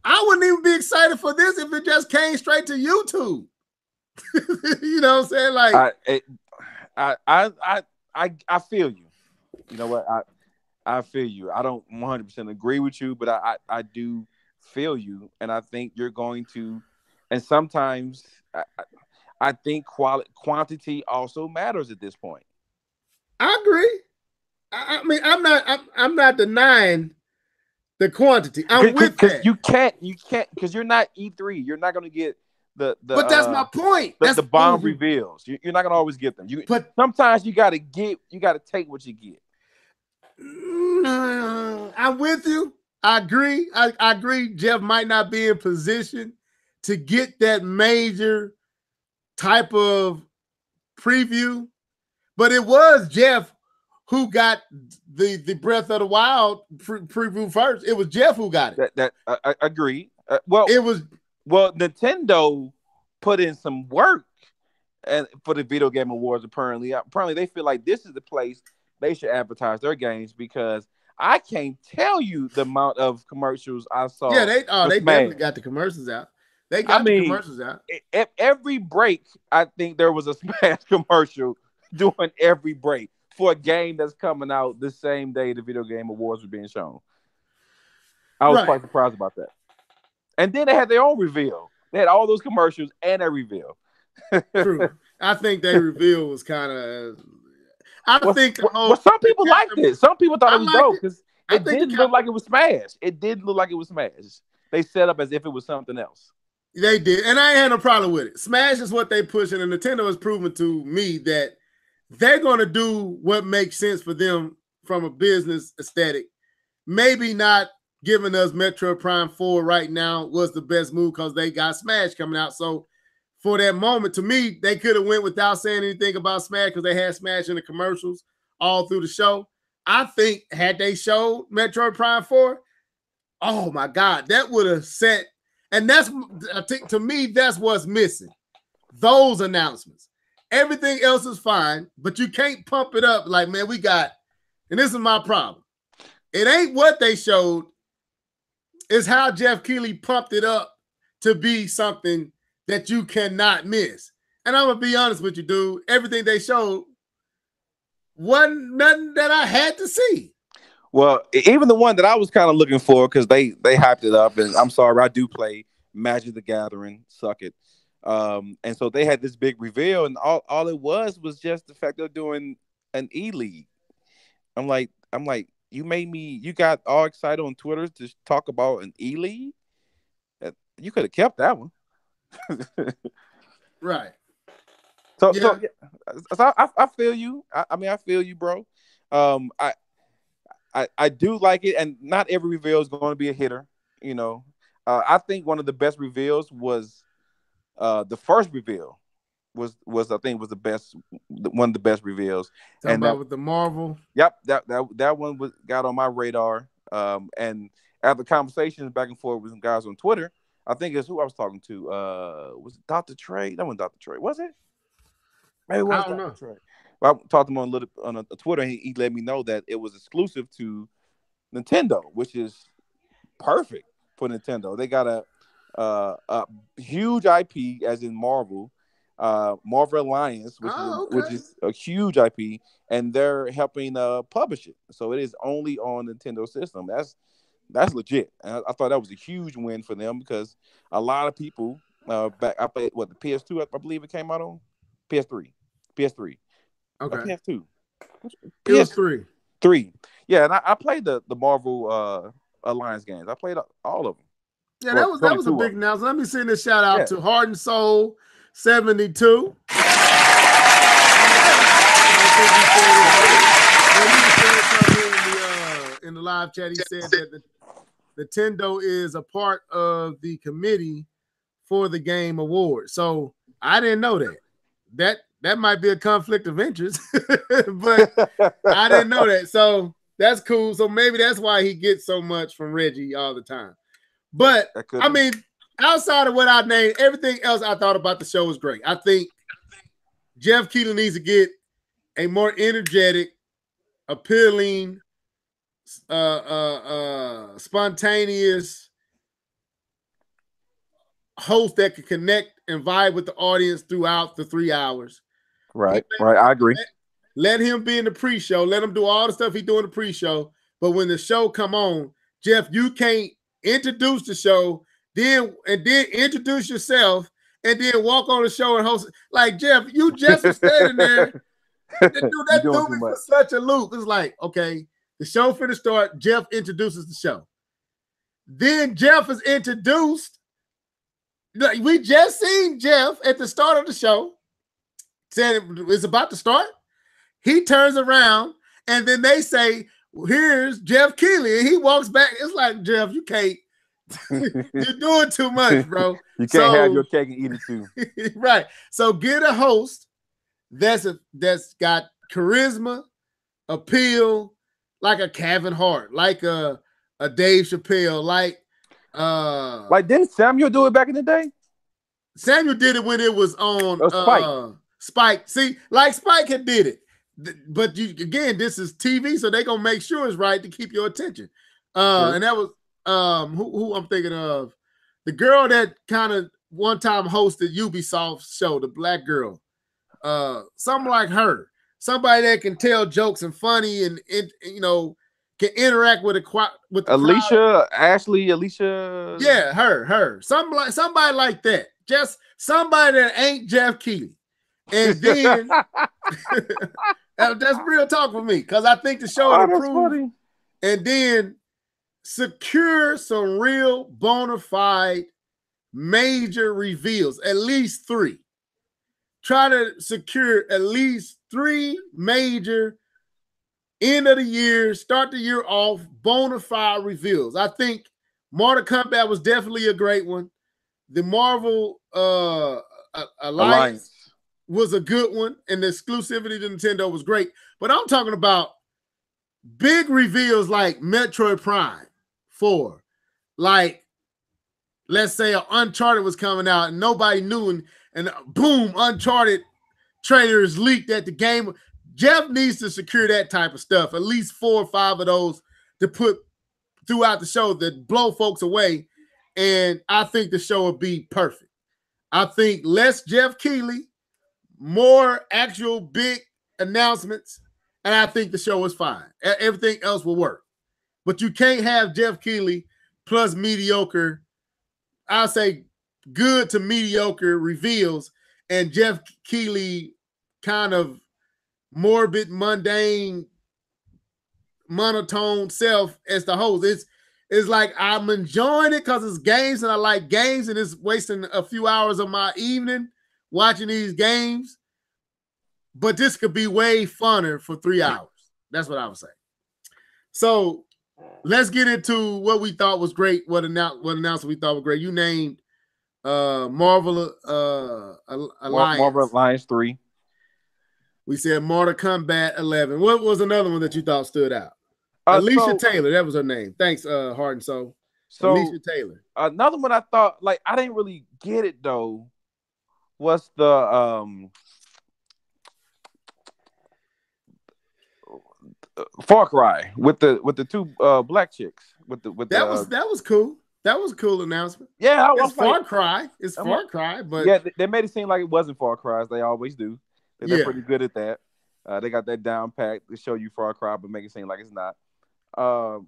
I wouldn't even be excited for this if it just came straight to YouTube. You know what I'm saying? Like, I feel you. You know what? I feel you. I don't 100% agree with you, but I do feel you, and I think you're going to. And sometimes I think quantity also matters at this point. I agree. I mean, I'm not denying the quantity. I'm with that. You can't because you're not E3. You're not going to get the. But that's my point. That's the bomb reveals. You're not going to always get them. But sometimes you got to take what you get. I'm with you. I agree. I agree. Geoff might not be in position to get that major type of preview, but it was Geoff who got the Breath of the Wild preview first. It was Geoff who got it. I agree. Nintendo put in some work and for the Video Game Awards. Apparently they feel like this is the place they should advertise their games, because I can't tell you the amount of commercials I saw. Yeah, they definitely got the commercials out. They got the commercials out. Every break, I think there was a Smash commercial during every break for a game that's coming out the same day the Video Game Awards were being shown. I was quite surprised about that. And then they had their own reveal. They had all those commercials and a reveal. True. I think their reveal was kind of. Some people liked it. Some people thought it was dope because it didn't look like it was Smash. It did look like it was Smash. They set up as if it was something else. They did, and I ain't had no problem with it. Smash is what they pushing, and Nintendo has proven to me that they're going to do what makes sense for them from a business aesthetic. Maybe not giving us Metroid Prime 4 right now was the best move because they got Smash coming out. So for that moment, to me, they could have went without saying anything about Smash because they had Smash in the commercials all through the show. I think had they showed Metroid Prime 4, oh my God, that would have set. And I think to me, that's what's missing. Those announcements. Everything else is fine, but you can't pump it up like, man, we got, and this is my problem. It ain't what they showed, it's how Geoff Keighley pumped it up to be something that you cannot miss. And I'm going to be honest with you, dude. Everything they showed wasn't nothing that I had to see. Well, even the one that I was kind of looking for, because they hyped it up, and I'm sorry, I do play Magic the Gathering, suck it. And so they had this big reveal, and all it was just the fact of doing an E-League. I'm like, you got all excited on Twitter to talk about an E-League? You could have kept that one. Right. So I feel you. I feel you, bro. I do like it, and not every reveal is going to be a hitter. You know, I think one of the best reveals was the first reveal was I think was the best, one of the best reveals. Talking and about with the Marvel. Yep, that one got on my radar. And after conversations back and forth with some guys on Twitter, I think it's who I was talking to. Was it Dr. Trey? That wasn't Dr. Trey, was it? Maybe it was I don't know. Trey. Well, I talked to him on a Twitter, and he let me know that it was exclusive to Nintendo, which is perfect for Nintendo. They got a huge IP, as in Marvel Alliance, which is a huge IP, and they're helping publish it. So it is only on Nintendo system. That's legit. And I thought that was a huge win for them, because a lot of people I played the PS2, I believe it came out on PS3. Okay. PS2. PS3. 3. Yeah, and I played the Marvel Alliance games. I played all of them. Yeah, that was a big announcement. Let me send a shout out to Heart and Soul 72. In the live chat, he said that Nintendo is a part of the committee for the Game Award. So I didn't know that. That might be a conflict of interest, but I didn't know that. So That's cool. So maybe that's why he gets so much from Reggie all the time. But I mean, outside of what I named, everything else I thought about the show was great. I think Geoff Keighley needs to get a more energetic, appealing, spontaneous host that can connect and vibe with the audience throughout the 3 hours. Right. I agree. Let him be in the pre-show. Let him do all the stuff he do in the pre-show. But when the show come on, Geoff, you can't introduce the show, then introduce yourself, and then walk on the show and host. Like, Geoff, you just was standing there. That threw me for such a loop. It's like, okay, the show finna start. Geoff introduces the show. Then Geoff is introduced. We just seen Geoff at the start of the show. Said it's about to start. He turns around, and then they say, here's Geoff Keighley, and he walks back. It's like, Geoff, you can't. You're doing too much, bro. You can't have your cake and eat it too. Right. So get a host that's got charisma, appeal, like a Kevin Hart, like a Dave Chappelle, like didn't Samuel do it back in the day? Samuel did it when it was on Spike. Spike. See, like Spike had did it. But again, this is TV, so they're gonna make sure it's right to keep your attention. And that was who I'm thinking of, the girl that kind of one time hosted Ubisoft's show, the black girl, something like her, somebody that can tell jokes and funny and you know can interact with the Alicia, Ashley, Alicia. Yeah, her, somebody like that, just somebody that ain't Geoff Keighley, and then. That's real talk for me because I think the show would improve, and then secure some real bona fide major reveals, at least 3. Try to secure at least 3 major end of the year, start the year off bona fide reveals. I think Mortal Kombat was definitely a great one. The Marvel Alliance was a good one, and the exclusivity to Nintendo was great. But I'm talking about big reveals like Metroid Prime 4. Like, let's say Uncharted was coming out and nobody knew, and boom, Uncharted trailers leaked at the game. Geoff needs to secure that type of stuff, at least 4 or 5 of those to put throughout the show that blow folks away, and I think the show would be perfect. I think less Geoff Keighley, more actual big announcements, and I think the show is fine. Everything else will work. But you can't have Geoff Keighley plus mediocre, I'll say good to mediocre reveals, and Geoff Keighley kind of morbid, mundane, monotone self as the host. It's like I'm enjoying it because it's games and I like games, and it's wasting a few hours of my evening watching these games, but this could be way funner for 3 hours. That's what I would say. So let's get into what we thought was great. What announcement we thought was great. You named Marvel Alliance. Marvel Alliance 3. We said Mortal Kombat 11. What was another one that you thought stood out? Alicia Taylor, that was her name. Thanks, Heart and Soul. So Alicia Taylor. Another one I thought, like, I didn't really get it though. Was the Far Cry with the 2 black chicks that was cool. That was a cool announcement. Yeah, it's Far Cry. It's Far Cry, but yeah, they made it seem like it wasn't Far Cry, as they always do. They're pretty good at that. They got that down pat to show you Far Cry, but make it seem like it's not.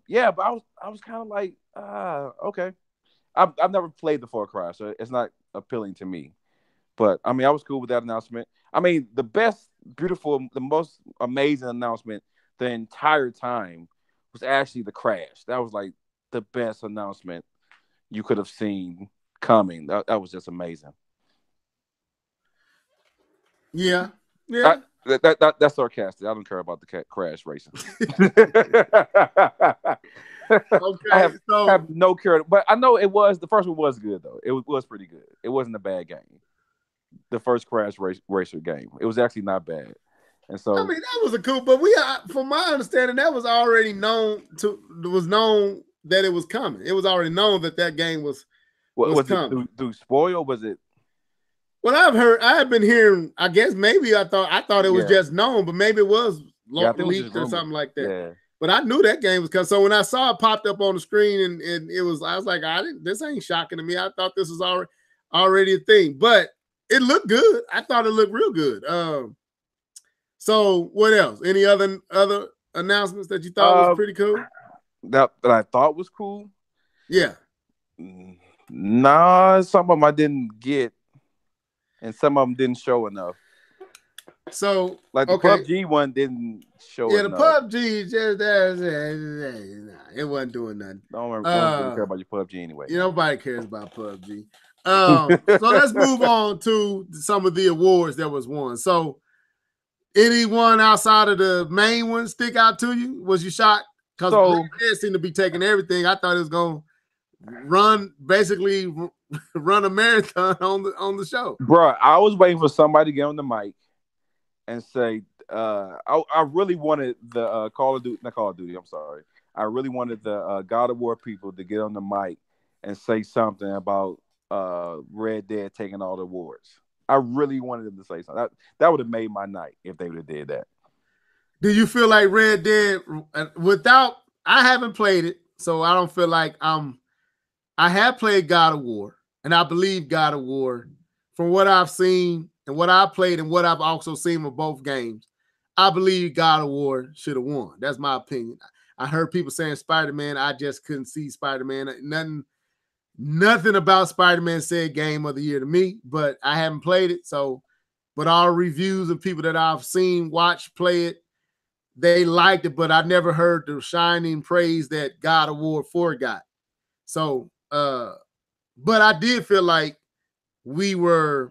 Yeah, but I was kind of like, okay. I've never played the Far Cry, so it's not appealing to me. But I mean, I was cool with that announcement. I mean, the most amazing announcement the entire time was actually the crash. That was like the best announcement you could have seen coming. That was just amazing. Yeah. That's sarcastic. I don't care about the crash racing. Okay, I have no care, but I know the first one was good though. It was pretty good. It wasn't a bad game. The first Crash Racer game. It was actually not bad. And so I mean, that was a cool, but from my understanding, that was already known that it was coming. It was already known that game was coming. It through spoil? Was it? Well, I have been hearing. I guess maybe I thought it was just known, but maybe it was leaked or something like that. Yeah. But I knew that game was coming. So when I saw it popped up on the screen and I was like, this ain't shocking to me. I thought this was already a thing, but it looked good. I thought it looked real good. So what else? Any other announcements that you thought was pretty cool? That I thought was cool? Yeah. Nah, some of them I didn't get, and some of them didn't show enough. So like the PUBG one didn't show enough. Yeah, the PUBG just it wasn't doing nothing. Don't really care about your PUBG anyway. Nobody cares about PUBG. So let's move on to some of the awards that was won. So anyone outside of the main one stick out to you? Was you shocked? Because Red seemed to be taking everything. I thought it was going to run a marathon on the show. Bro, I was waiting for somebody to get on the mic and say, I really wanted the Call of Duty, I'm sorry. I really wanted the God of War people to get on the mic and say something about Red Dead taking all the awards. I really wanted them to say something. That would have made my night if they would have did that. Do you feel like Red Dead I haven't played it, so I don't feel like I have played God of War, and I believe God of War, from what I've seen and what I played and what I've also seen with both games, I believe God of War should have won. That's my opinion. I heard people saying Spider-Man. I just couldn't see Spider-Man. Nothing about Spider-Man said game of the year to me, but I haven't played it. But all reviews of people that I've seen, watch, play it, they liked it, but I never heard the shining praise that God of War 4 got. So, but I did feel like but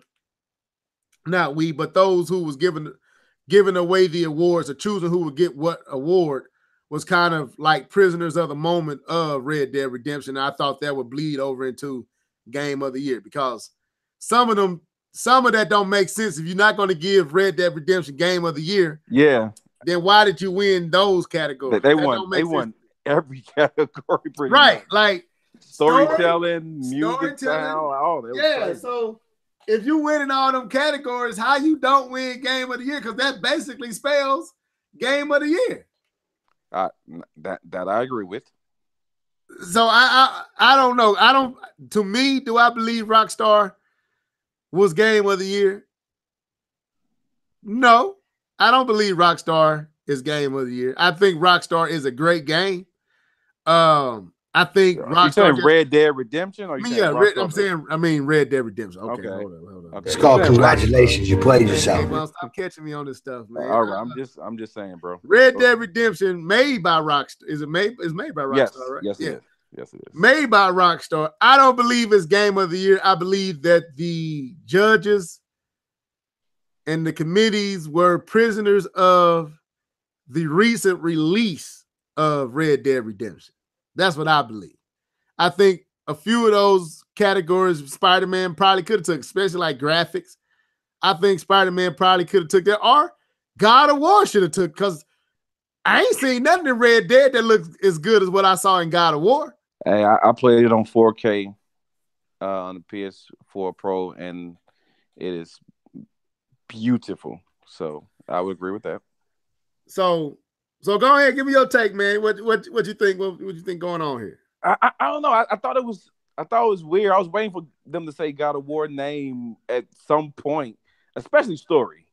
those who was giving away the awards or choosing who would get what award was kind of like prisoners of the moment of Red Dead Redemption. And I thought that would bleed over into game of the year because some of that don't make sense. If you're not going to give Red Dead Redemption game of the year, then why did you win those categories? They won every category pretty much. Like storytelling, music, sound, all that. Yeah, so if you win in all them categories, how you don't win game of the year? Because that basically spells game of the year. That I agree with. So I don't know. To me, do I believe Rockstar was game of the year? No, I don't believe Rockstar is game of the year. I think Rockstar is a great game. I think Rockstar. You saying Red Dead Redemption? Or Red Dead Redemption. Okay. Hold on. Okay. It's called congratulations. You played yourself. Stop catching me on this stuff, man. All right, I'm just saying, bro. Red Dead Redemption, made by Rockstar. Is it made? It's made by Rockstar, right? Yes, it is. Yes, it is. Made by Rockstar. I don't believe it's game of the year. I believe that the judges and the committees were prisoners of the recent release of Red Dead Redemption. That's what I believe. I think a few of those categories Spider-Man probably could have took, especially like graphics. I think Spider-Man probably could have took that, or God of War should have took, because I ain't seen nothing in Red Dead that looks as good as what I saw in God of War. Hey, I played it on 4K on the PS4 Pro, and it is beautiful. So I would agree with that. So go ahead, give me your take, man. What you think? What you think going on here? I don't know. I thought it was weird. I was waiting for them to say God of War name at some point, especially story.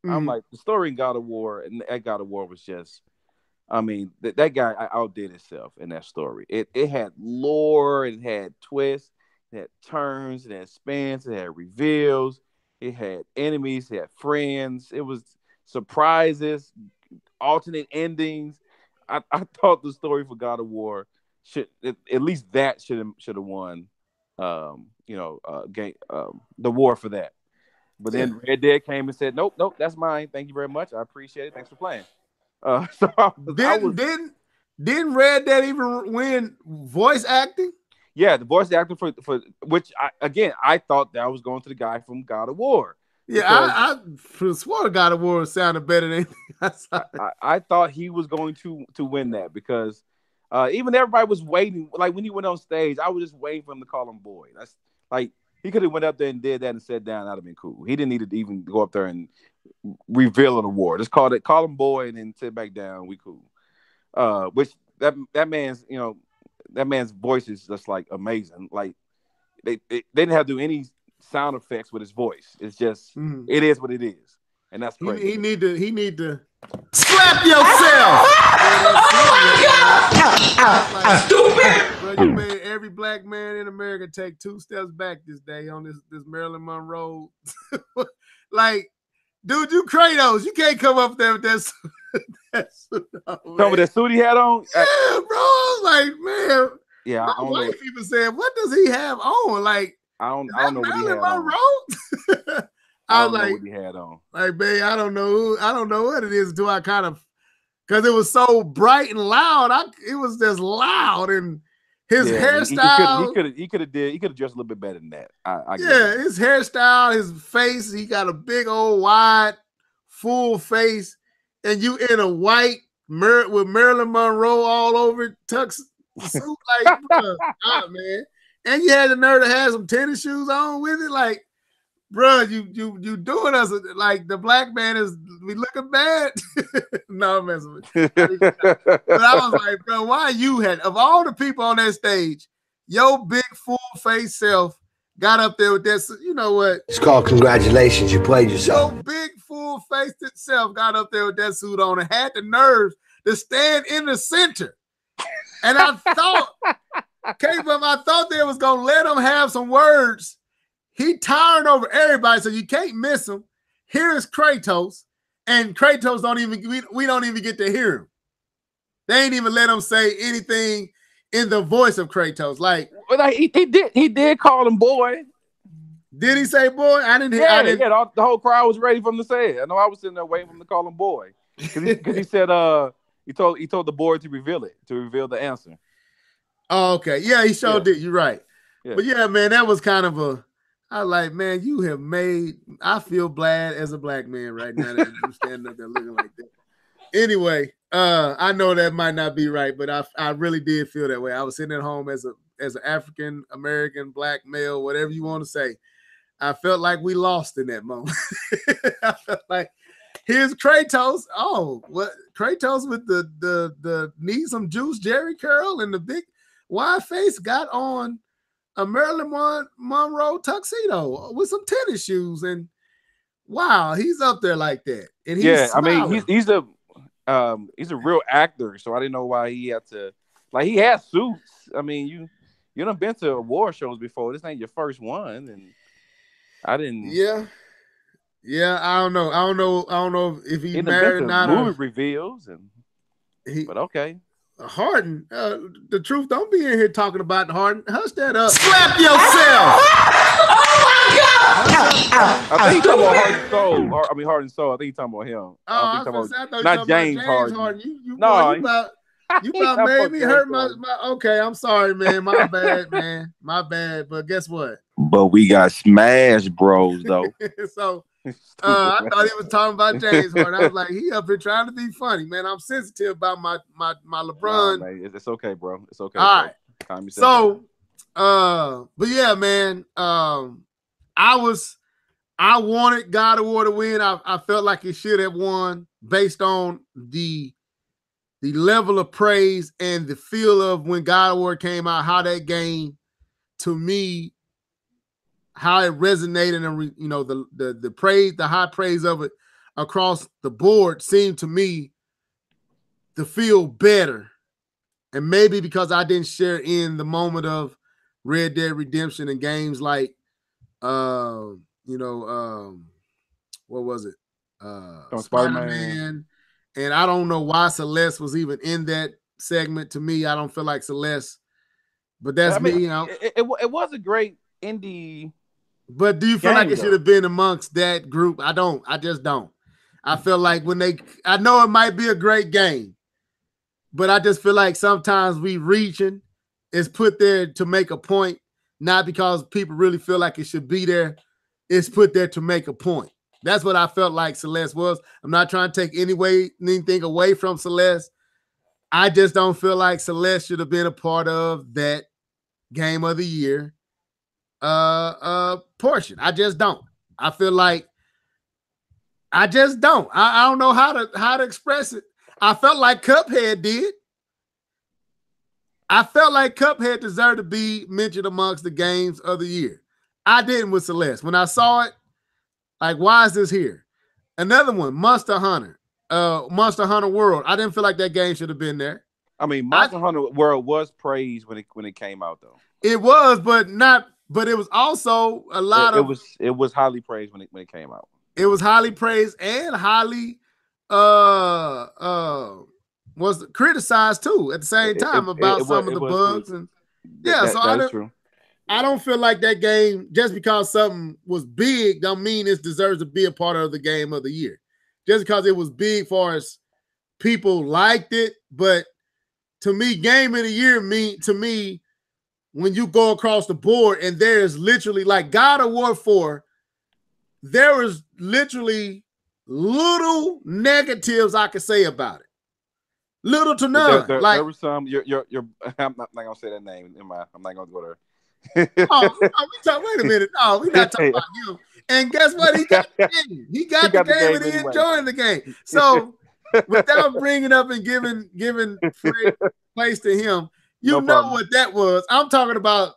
Mm-hmm. I'm like, the story in God of War and that God of War was just, I mean, that guy outdid himself in that story. It had lore, it had twists, it had turns, it had spins, it had reveals, it had enemies, it had friends, it was surprises, alternate endings. I thought the story for God of War should at least won the war for that. But then Red Dead came and said, nope, that's mine. Thank you very much. I appreciate it. Thanks for playing. Didn't Red Dead even win voice acting? Yeah, the voice acting for which I thought that was going to the guy from God of War. Yeah, I swore God of War sounded better than I thought he was going to win that because even everybody was waiting. Like when he went on stage, I was just waiting for him to call him boy. That's like he could have went up there and did that and sat down. That'd have been cool. He didn't need to even go up there and reveal an award. Just call him boy and then sit back down. We cool. Which that man's that man's voice is just like amazing. Like they didn't have to do any sound effects with his voice. It's just it is what it is, and that's crazy. He need to slap yourself. Bro, you made every black man in America take 2 steps back this day on this Marilyn Monroe. Like, dude, you Kratos. You can't come up there with that suit on. Remember that suit he had on? Yeah, bro. I was like, man. Yeah, my wife even said, "What does he have on?" Like, I don't know what he had on. I was like, know what he had on. Like, man, I don't know what it is until I kind of, because it was so bright and loud. It was just loud, and his hairstyle. He could have dressed a little bit better than that. His hairstyle, his face. He got a big old wide, full face, and you in a white with Marilyn Monroe all over tux suit, like, bro, man. And you had the nerve to have some tennis shoes on with it, like, bro, you doing us like the black man we looking bad. No, I'm messing with you. But I was like, bro, why you had of all the people on that stage, your big full face self got up there with that. You know what? It's called congratulations. You played yourself. Your big full face itself got up there with that suit on and had the nerves to stand in the center. And I thought, I thought they was gonna let him have some words. He towering over everybody, so you can't miss him. Here is Kratos, and Kratos we don't even get to hear him. They ain't even let him say anything in the voice of Kratos. Like, he did call him boy. Did he say boy? I didn't hear. Yeah, the whole crowd was ready for him to say it. I know I was sitting there waiting for him to call him boy because he said he told the board to reveal the answer. Oh, okay. Yeah, he sure did. You're right. Yeah. But yeah, man, that was kind of I like, man, I feel glad as a black man right now that you standing up there looking like that. Anyway, I know that might not be right, but I really did feel that way. I was sitting at home as an African American black male, whatever you want to say. I felt like we lost in that moment. I felt like here's Kratos. Oh, what Kratos with the need some juice Jerry curl and the big wide face got on a Marilyn Monroe tuxedo with some tennis shoes, and wow, he's up there like that. And he's smiling. I mean, he's a real actor, so I didn't know why he had to he has suits. I mean, you done been to award shows before. This ain't your first one, and I didn't. Yeah. I don't know if he's married or not. Movie reveals, but okay. Harden, the truth. Don't be in here talking about Harden. Hush that up. Slap yourself. I think he's talking about Heart and Soul. Heart and Soul. I think he's talking about him. I thought not James Harden. You about made me hurt my. Okay, I'm sorry, man. My bad, man. My bad. But guess what? But we got Smash Bros though. So I thought he was talking about James Harden. I was like, he up here trying to be funny, man. I'm sensitive about my LeBron. No, it's okay, bro. It's okay. All right. So, but yeah, man. I wanted God of War to win. I felt like he should have won based on the level of praise and the feel of when God of War came out, how that game, to me, how it resonated, and the praise, the high praise of it across the board seemed to me to feel better. And maybe because I didn't share in the moment of Red Dead Redemption and games like what was it? Spider-Man. And I don't know why Celeste was even in that segment. To me, I don't feel like Celeste, but that's me. It was a great indie. But do you feel like it should have been amongst that group? I don't. I just don't. I feel like I know it might be a great game, but I just feel like sometimes we reaching is put there to make a point, not because people really feel like it should be there. It's put there to make a point. That's what I felt like Celeste was. I'm not trying to take anything away from Celeste. I just don't feel like Celeste should have been a part of that game of the year portion. I just don't. I feel like I just don't. I don't know how to express it. I felt like Cuphead did. I felt like Cuphead deserved to be mentioned amongst the games of the year. I didn't with Celeste. When I saw it, like, why is this here? Another one, Monster Hunter World. I didn't feel like that game should have been there. I mean, Monster Hunter World was praised when it came out, though. It was, but it was also a lot of. It was highly praised when it came out. It was highly praised and highly was criticized too at the same time about some of the bugs and that's true. I don't feel like that game, just because something was big, don't mean it deserves to be a part of the game of the year. Just because it was big for us, people liked it. But to me, game of the year when you go across the board and there's literally like God of War 4, there was literally little negatives I could say about it. Little to none. There was some. I'm not gonna say that name. I'm not gonna go there. Wait a minute. No, we're not talking about him. And guess what? He got the game. He got the game and he enjoying the game. So without bringing up and giving place to him, you know what that was. I'm talking about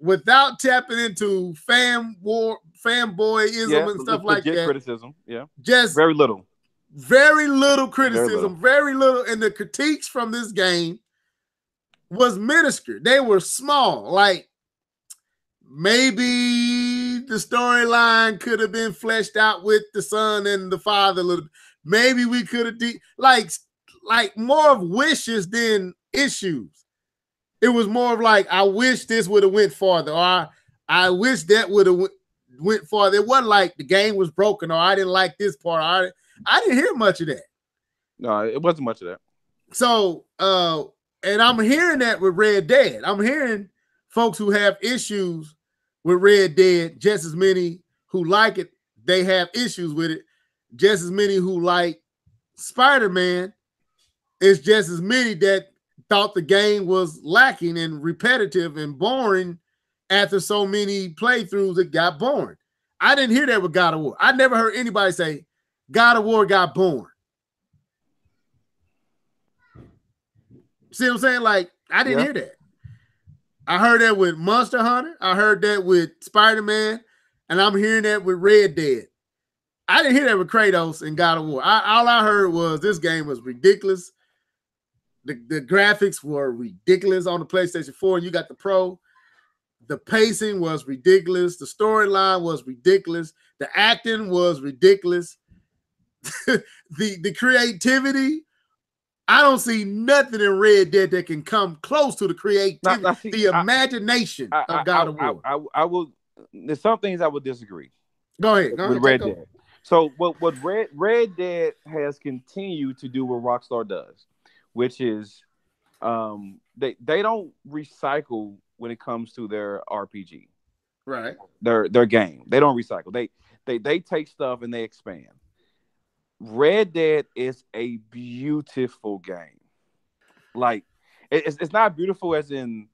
without tapping into fanboyism and stuff like that. Criticism, yeah. Just very little criticism, very little. And the critiques from this game was minuscule. They were small. Like, maybe the storyline could have been fleshed out with the son and the father a little bit. Maybe we could have like more of wishes than issues. It was more of like, I wish this would have went farther, or I wish that would have went farther. It wasn't like the game was broken, or I didn't like this part. I didn't hear much of that. No, it wasn't much of that. So, and I'm hearing that with Red Dead. I'm hearing folks who have issues with Red Dead, just as many who like it, they have issues with it. Just as many who like Spider-Man, it's just as many that thought the game was lacking and repetitive and boring after so many playthroughs. It got boring. I didn't hear that with God of War. I never heard anybody say God of War got boring. See what I'm saying? Like, I didn't hear that. I heard that with Monster Hunter. I heard that with Spider-Man. And I'm hearing that with Red Dead. I didn't hear that with Kratos and God of War. All I heard was this game was ridiculous. The graphics were ridiculous on the PlayStation 4, and you got the Pro. The pacing was ridiculous. The storyline was ridiculous. The acting was ridiculous. the creativity, I don't see nothing in Red Dead that can come close to the creativity, the imagination of God of War. I will. There's some things I would disagree. Go ahead. With Red Dead. So what Red Dead has continued to do what Rockstar does, which is they don't recycle when it comes to their RPG. Right. Their game. They don't recycle. They take stuff and they expand. Red Dead is a beautiful game. Like, it's not beautiful as in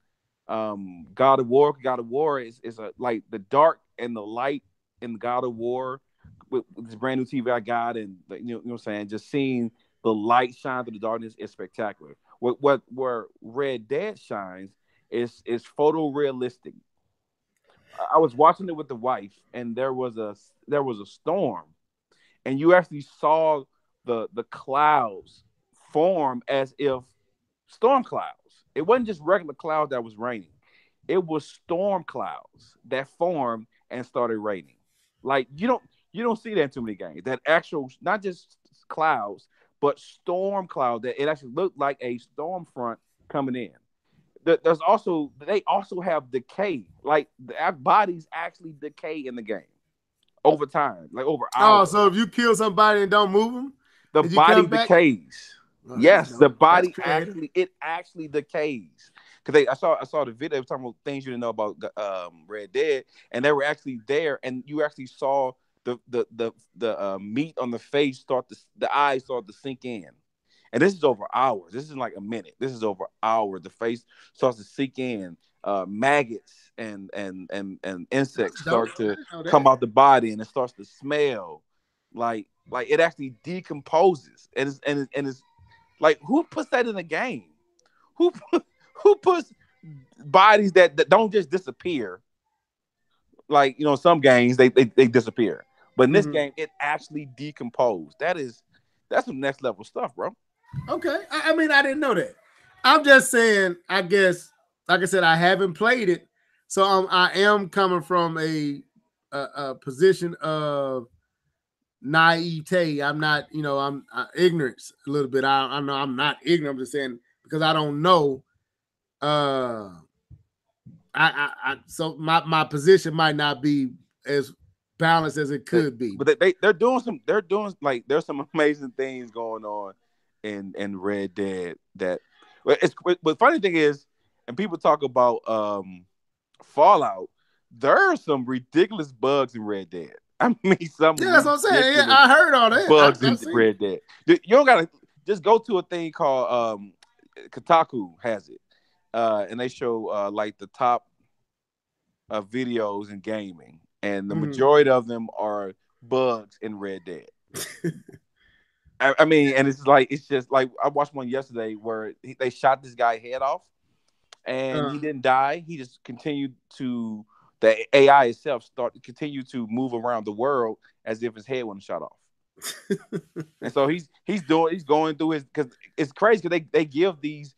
God of War. God of War is a, like, the dark and the light in God of War with this brand new TV I got, and you know what I'm saying, just seeing the light shine through the darkness is spectacular. Where Red Dead shines is photorealistic. I was watching it with the wife, and there was a storm, and you actually saw the clouds form as if storm clouds. It wasn't just regular clouds that was raining. It was storm clouds that formed and started raining. Like, you don't see that in too many games. That actual, not just clouds, but storm cloud, that it actually looked like a storm front coming in. They also have decay. Like, our bodies actually decay in the game over time, like over hours. Oh, so if you kill somebody and don't move them, the body decays. Oh, yes, the body actually decays. Because I saw the video. They were talking about things you didn't know about Red Dead, and they were actually there, and you actually saw the meat on the face the eyes start to sink in. And this is over hours. This isn't like a minute. This is over hours. The face starts to sink in. Maggots and insects start to come out the body, and it starts to smell like it actually decomposes. And it's like, who puts that in a game? Who puts bodies that don't just disappear? Like, some games they disappear, but in this game it actually decomposed. That's some next level stuff, bro. Okay. I mean, I didn't know that. I'm just saying, I guess, like I said, I haven't played it. So I am coming from a position of naivete. I'm not, I'm ignorance a little bit. I know I'm not ignorant. I'm just saying, because I don't know. So my position might not be as balanced as it could be. But there's some amazing things going on in Red Dead but the funny thing is, and people talk about Fallout, there are some ridiculous bugs in Red Dead. I mean, that's what I'm saying. Yeah, I heard all that. Bugs in Red Dead. You don't gotta just go to a thing called Kotaku has it. And they show like the top videos in gaming, and the majority of them are bugs in Red Dead. I mean, and it's just like I watched one yesterday where they shot this guy head off, and he didn't die. He just continued to the AI itself continue to move around the world as if his head wasn't shot off. And so he's going through his, because it's crazy because they give these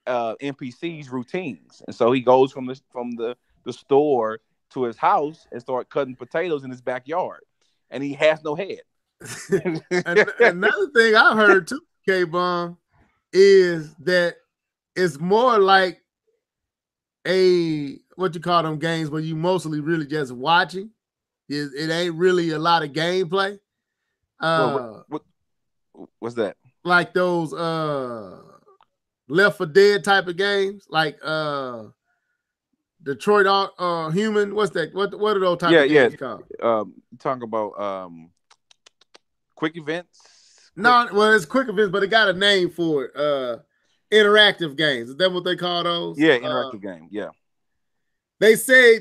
NPCs routines, and so he goes from the store to his house and start cutting potatoes in his backyard, and he has no head. Another thing I've heard too, K-Bomb, is that it's more like what you call them games where you mostly really just watching. It ain't really a lot of gameplay. What's that? Like those Left 4 Dead type of games, like Detroit Human. What's that? What are those type of games called? Talking about quick events. Well, it's quick events, but it got a name for it. Interactive games. Is that what they call those? Yeah, interactive game. Yeah. They say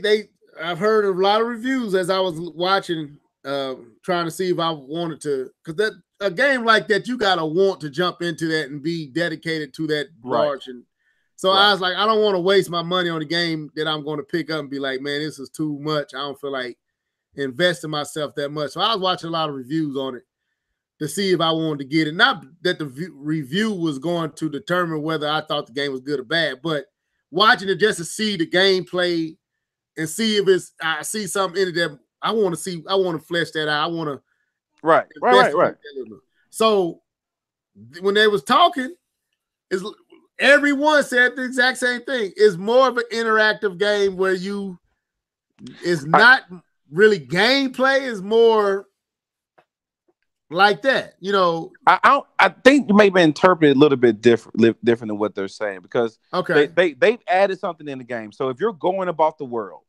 I've heard a lot of reviews as I was watching, trying to see if I wanted to, because a game like that, you gotta want to jump into that and be dedicated to that large. And so I was like, I don't want to waste my money on a game that I'm going to pick up and be like, man, this is too much. I don't feel like investing myself that much. So I was watching a lot of reviews on it to see if I wanted to get it. Not that the review was going to determine whether I thought the game was good or bad, but watching it just to see the gameplay and see if I see something in it that I want to see. I want to flesh that out. I want to. Right. So when they was talking, everyone said the exact same thing. It's more of an interactive game where it's not really gameplay. It's more like that, I think you may be interpreted a little bit different than what they're saying, because they've added something in the game. So if you're going about the world,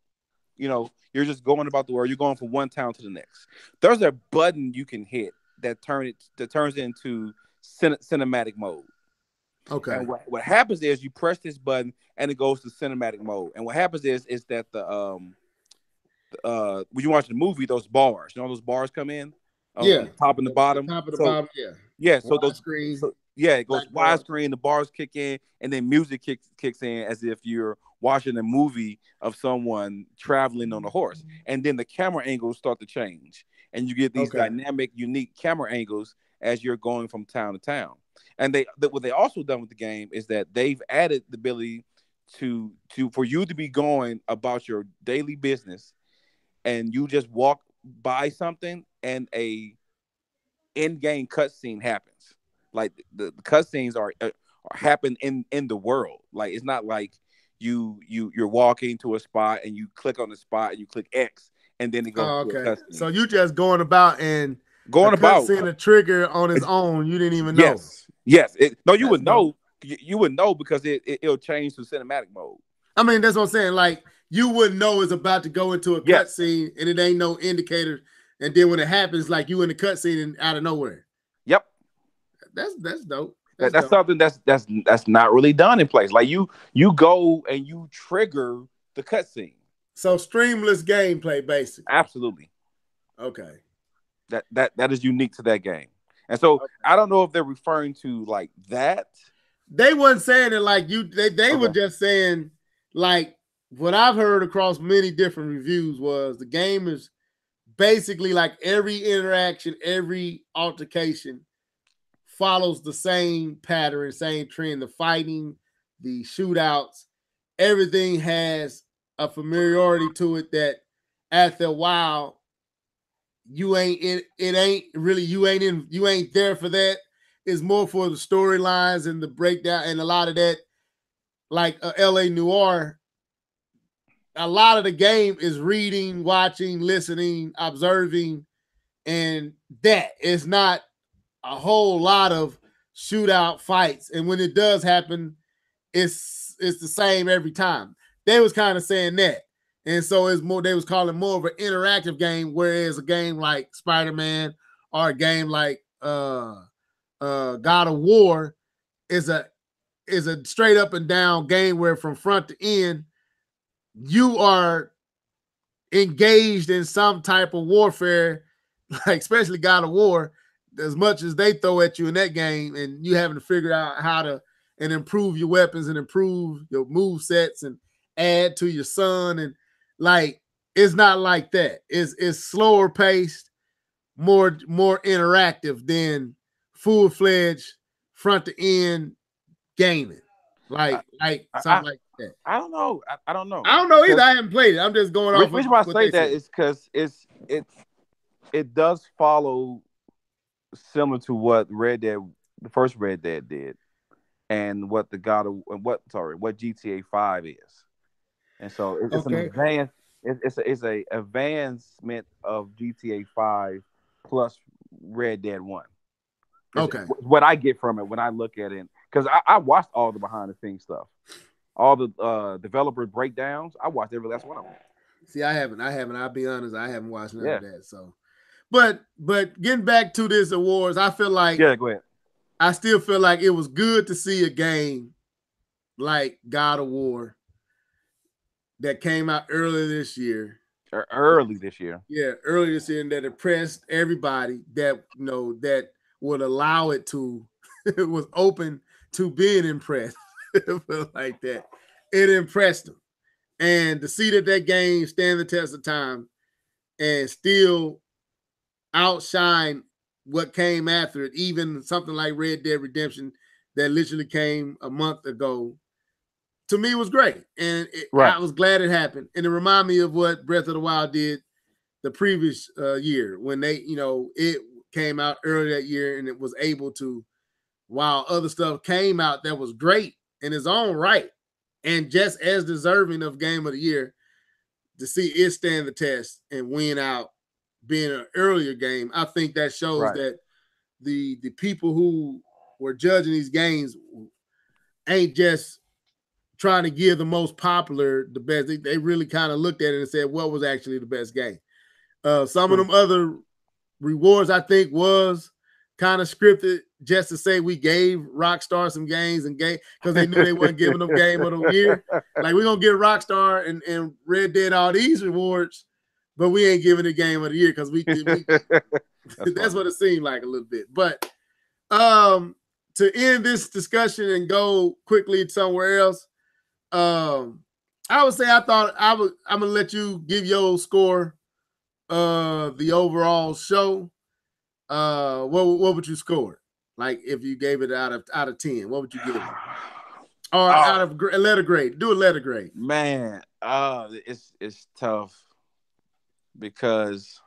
you're just going about the world. You're going from one town to the next. There's a button you can hit that turns it into cinematic mode. Okay. And what happens is you press this button and it goes to cinematic mode. And what happens is that when you watch the movie, those bars, those bars come in. The top and the bottom. Top and the bottom, yeah. Yeah, so those screens. It goes widescreen, the bars kick in, and then music kicks in as if you're watching a movie of someone traveling on a horse. And then the camera angles start to change, and you get these dynamic, unique camera angles as you're going from town to town. And what they also done with the game is that they've added the ability for you to be going about your daily business, and you just walk by something and a in-game cutscene happens. Like the cutscenes are happen in the world. Like it's not like you're walking to a spot and you click on the spot and you click X and then it goes to a cutscene. So you just going about and seeing a trigger on its own. You didn't even know. Yes. You would know. You would know because it'll change to cinematic mode. I mean, that's what I'm saying. Like you wouldn't know it's about to go into a cutscene and it ain't no indicator. and then when it happens, like you in the cutscene and out of nowhere. Yep. That's dope. That's dope. something that's not really done in place. Like you go and you trigger the cutscene. So streamless gameplay, basically. Absolutely. Okay. That is unique to that game. And so I don't know if they're referring to like that. They wasn't saying it like you. They were just saying like what I've heard across many different reviews was the game is basically like every interaction, every altercation follows the same pattern, same trend. The fighting, the shootouts, everything has a familiarity to it that after a while you ain't there for that. It's more for the storylines and the breakdown and a lot of that, like LA Noire. A lot of the game is reading, watching, listening, observing, and that is not a whole lot of shootout fights. And when it does happen, it's the same every time. They was kind of saying that. And so it's more, they was calling more of an interactive game, whereas a game like Spider-Man or a game like God of War is a straight up and down game where from front to end you are engaged in some type of warfare, like especially God of War, as much as they throw at you in that game, and you having to figure out how to and improve your weapons and improve your move sets and add to your son, and like it's not like that. It's slower paced, more interactive than full-fledged front to end gaming. Like something like that. I don't know. I don't know. I don't know either. I haven't played it. I'm just going off. The reason why I say that is because it does follow similar to what the first Red Dead did, and what what GTA 5 is, and so it's an advance. It's a advancement of GTA 5 plus Red Dead 1. Okay, what I get from it when I look at it, because I watched all the behind the scenes stuff, all the developer breakdowns. I watched every last one of them. See, I haven't. I'll be honest. I haven't watched none of that. So, but getting back to this awards, I feel like go ahead. I still feel like it was good to see a game like God of War that came out earlier this year. Early this year, and that impressed everybody. That that would allow it to. It was open to being impressed. Like that, it impressed them, and to see that game stand the test of time and still outshine what came after it, even something like Red Dead Redemption that literally came a month ago, to me was great, and I was glad it happened. And it reminded me of what Breath of the Wild did the previous year when they, it came out earlier that year, and it was able to, while other stuff came out that was great in its own right, and just as deserving of Game of the Year, to see it stand the test and win out being an earlier game, I think that shows that the people who were judging these games ain't just trying to give the most popular the best. They really kind of looked at it and said what was actually the best game. Some of them other rewards I think was kind of scripted just to say we gave Rockstar some games and because they knew they wasn't giving them Game of the Year. Like we're gonna give Rockstar and Red Dead all these rewards, but we ain't giving the Game of the Year because we that's what it seemed like a little bit. But to end this discussion and go quickly somewhere else, I would say I'm gonna let you give your score the overall show. What would you score it? Like if you gave it out of 10, what would you give it? Or out of a letter grade? Do a letter grade. Man, it's tough because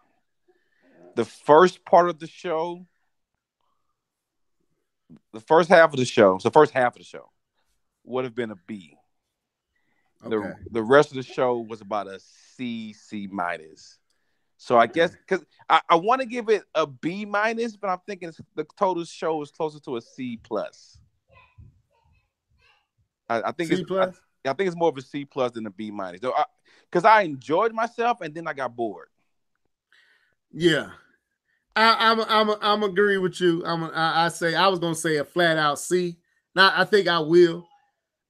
the first part of the show, the first half of the show would have been a B. Okay. The rest of the show was about a C minus. So I guess because I want to give it a B minus, but I'm thinking the total show is closer to a C plus. I think C plus. I think it's more of a C plus than a B minus. Because I enjoyed myself and then I got bored. Yeah. I'm agree with you. I say I was gonna say a flat out C. Now I think I will.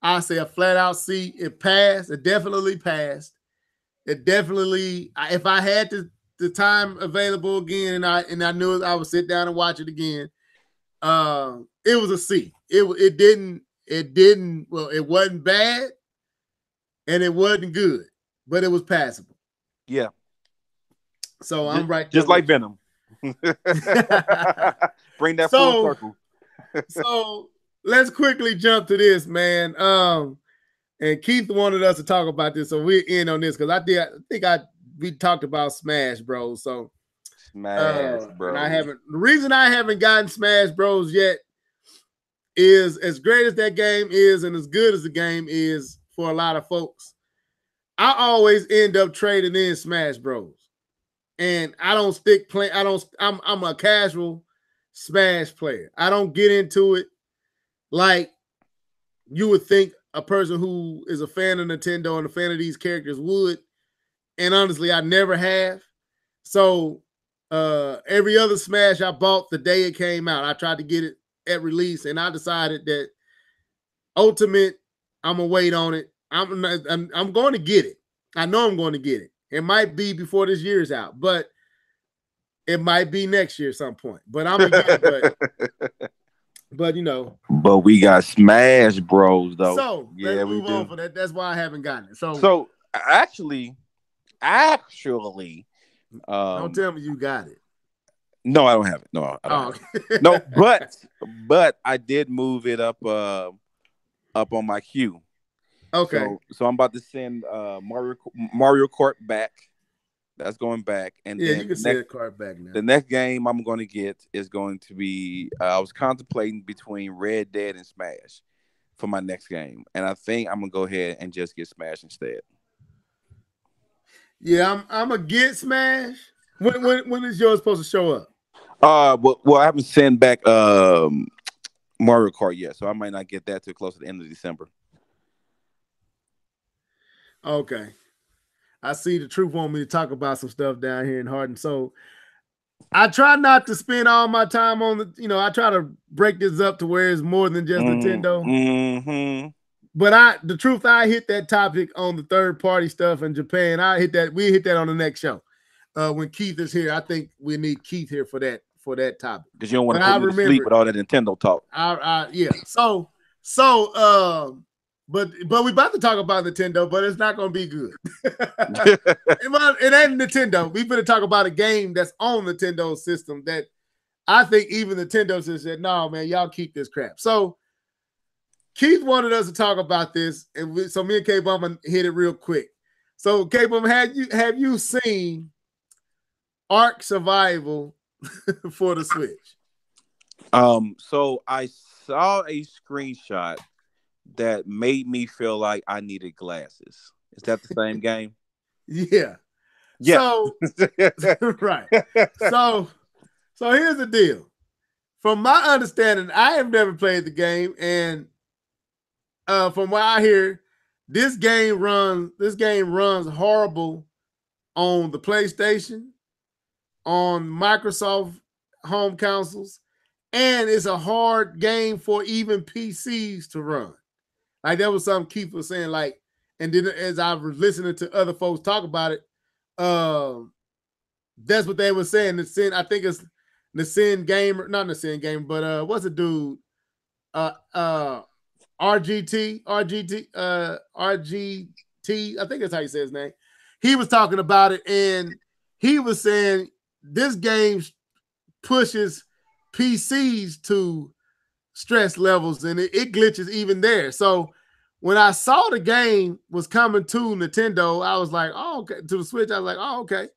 I say a flat out C. It passed. It definitely passed. It definitely. If I had the time available again, and I knew I would sit down and watch it again. It was a C. It didn't. Well, it wasn't bad, and it wasn't good, but it was passable. Yeah. So I'm right there. Just like Venom. Bring that full circle. So let's quickly jump to this, man. And Keith wanted us to talk about this, so we're in on this because we talked about Smash Bros. So Smash Bros. And the reason I haven't gotten Smash Bros yet is as great as that game is and as good as the game is for a lot of folks. I always end up trading in Smash Bros. And I don't stick playing. I'm a casual Smash player. I don't get into it like you would think a person who is a fan of Nintendo and a fan of these characters would. And honestly, I never have. So every other Smash I bought the day it came out. I tried to get it at release, and I decided that Ultimate, I'm gonna wait on it. I'm going to get it. I know I'm going to get it. It might be before this year's out, but it might be next year at some point. But I'm gonna get it. But you know. But we got Smash Bros though. So yeah, let's move on for that. That's why I haven't gotten it. So actually, don't tell me you got it. No, I don't have it. No, I don't. Have it. No, but I did move it up on my queue. Okay. So I'm about to send Mario Kart back. That's going back, and yeah, then you can send the card back now. The next game I'm going to get is going to be. I was contemplating between Red Dead and Smash for my next game, and I think I'm gonna go ahead and just get Smash instead. Yeah, I'm gonna get Smash. When is yours supposed to show up? Well, I haven't sent back Mario Kart yet, so I might not get that till close to the end of December. Okay. I see the truth want me to talk about some stuff down here in Hardin. So I try not to spend all my time on I try to break this up to where it's more than just Nintendo. Mm-hmm. But the truth, I hit that topic on the third party stuff in Japan. We hit that on the next show. When Keith is here, I think we need Keith here for that topic. Because you don't want to put me to sleep with all that Nintendo talk. Yeah. But we about to talk about Nintendo, but it's not going to be good. It ain't Nintendo. We better talk about a game that's on Nintendo system that I think even Nintendo said, "No, man, y'all keep this crap." So Keith wanted us to talk about this, and so me and K-Bum hit it real quick. So K-Bum, have you seen Ark Survival for the Switch? So I saw a screenshot that made me feel like I needed glasses. Is that the same game? Yeah. So right. So here's the deal. From my understanding, I have never played the game, and from what I hear, this game runs horrible on the PlayStation, on Microsoft home consoles, and it's a hard game for even PCs to run. Like that was something Keith was saying. Like, and then as I was listening to other folks talk about it, that's what they were saying. I think it's the Sin Gamer, not the Sin Gamer, but what's the dude? RGT. I think that's how you say his name. He was talking about it, and he was saying this game pushes PCs to stress levels, and it glitches even there. So when I saw the game was coming to Nintendo, I was like, "Oh, okay." To the Switch, I was like, "Oh, okay."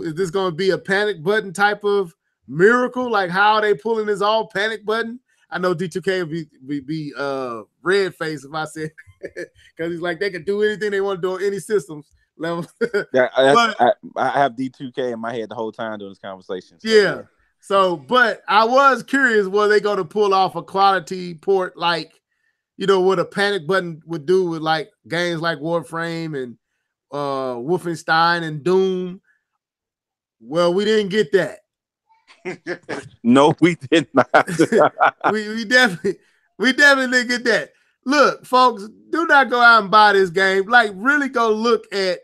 Is this going to be a panic button type of miracle? Like how are they pulling this all panic button? I know D2K would be red face if I said because he's like they can do anything they want to do on any systems level. I have D2K in my head the whole time during this conversation. So, yeah. So, but I was curious, were they going to pull off a quality port like, what a panic button would do with like games like Warframe and Wolfenstein and Doom, Well, we didn't get that. No, we did not. we definitely didn't get that. Look, folks, do not go out and buy this game. Like, really go look at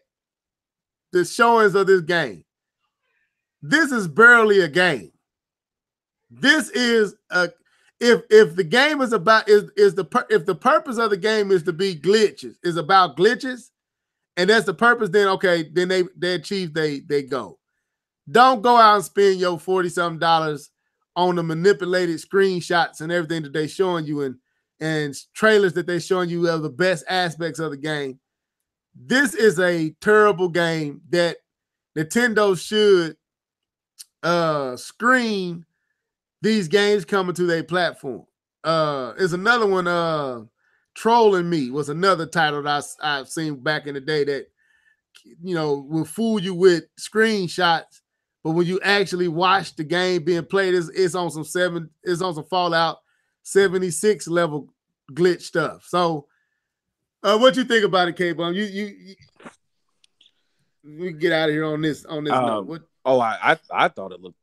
the showings of this game. This is barely a game. This is a if the game is about if the purpose of the game is to be glitches, is about glitches, and that's the purpose, then okay, then they achieve they go. Don't go out and spend your $40-something on the manipulated screenshots and everything that they showing you and trailers that they showing you of the best aspects of the game. This is a terrible game that Nintendo should screen these games coming to their platform. There's another one, Trolling Me was another title that I've seen back in the day that, you know, will fool you with screenshots, but when you actually watch the game being played, it's on some Fallout 76 level glitch stuff. So what you think about it, K-Bum? You we get out of here on this note. What? Oh, I thought it looked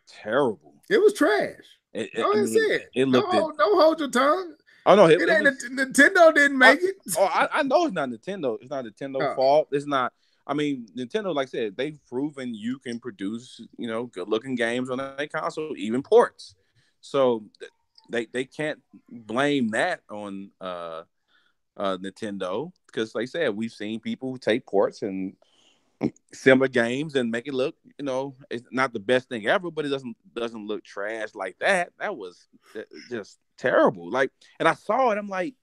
terrible. It was trash. It looked. Don't hold your tongue. Oh no, Nintendo didn't make it. I know it's not Nintendo. It's not Nintendo's fault. It's not. I mean, Nintendo, like I said, they've proven you can produce, you know, good-looking games on their console, even ports. So they can't blame that on Nintendo, because, like I said, we've seen people who take ports and similar games and make it look, you know, it's not the best thing ever, but it doesn't look trash like that. That was just terrible. Like, and I saw it, I'm like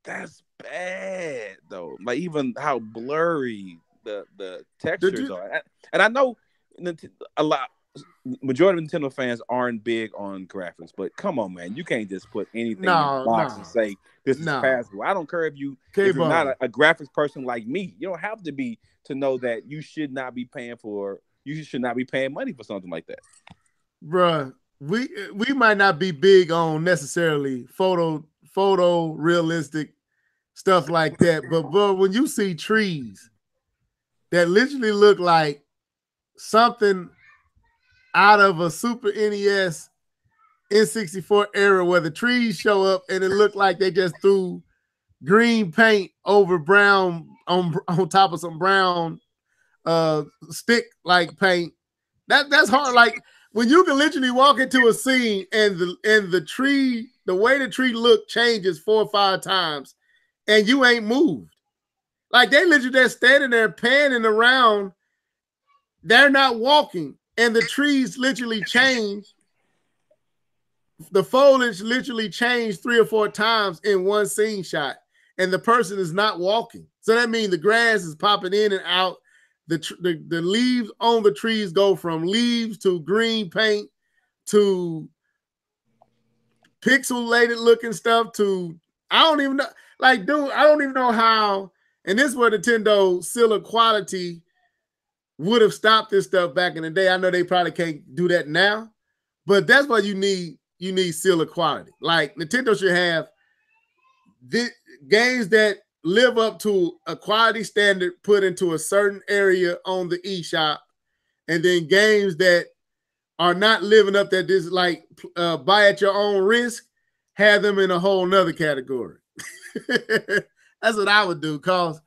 that's bad though. Like, even how blurry the textures are. And I know majority of Nintendo fans aren't big on graphics, but come on, man, you can't just put anything in the box and say this is passable. I don't care if you're not a graphics person like me. You don't have to be to know that you should not be paying money for something like that. Bruh, we might not be big on necessarily photo realistic stuff like that, but when you see trees that literally look like something out of a Super NES N64 era, where the trees show up and it looked like they just threw green paint over brown on top of some brown stick like paint, that's hard. Like, when you can literally walk into a scene and the tree, the way the tree look changes 4 or 5 times and you ain't moved. Like, they literally just standing there panning around. They're not walking. And the trees literally change. The foliage literally changed 3 or 4 times in one scene shot. And the person is not walking. So that means the grass is popping in and out. The leaves on the trees go from leaves to green paint to pixelated looking stuff to, I don't even know. Like, dude, I don't even know how. And this is where Nintendo Seal of Quality would have stopped this stuff back in the day. I know they probably can't do that now, but that's why you need Seal of Quality. Like, Nintendo should have games that live up to a quality standard put into a certain area on the eShop, and then games that are not living up, that this, like, buy at your own risk, have them in a whole nother category. That's what I would do, because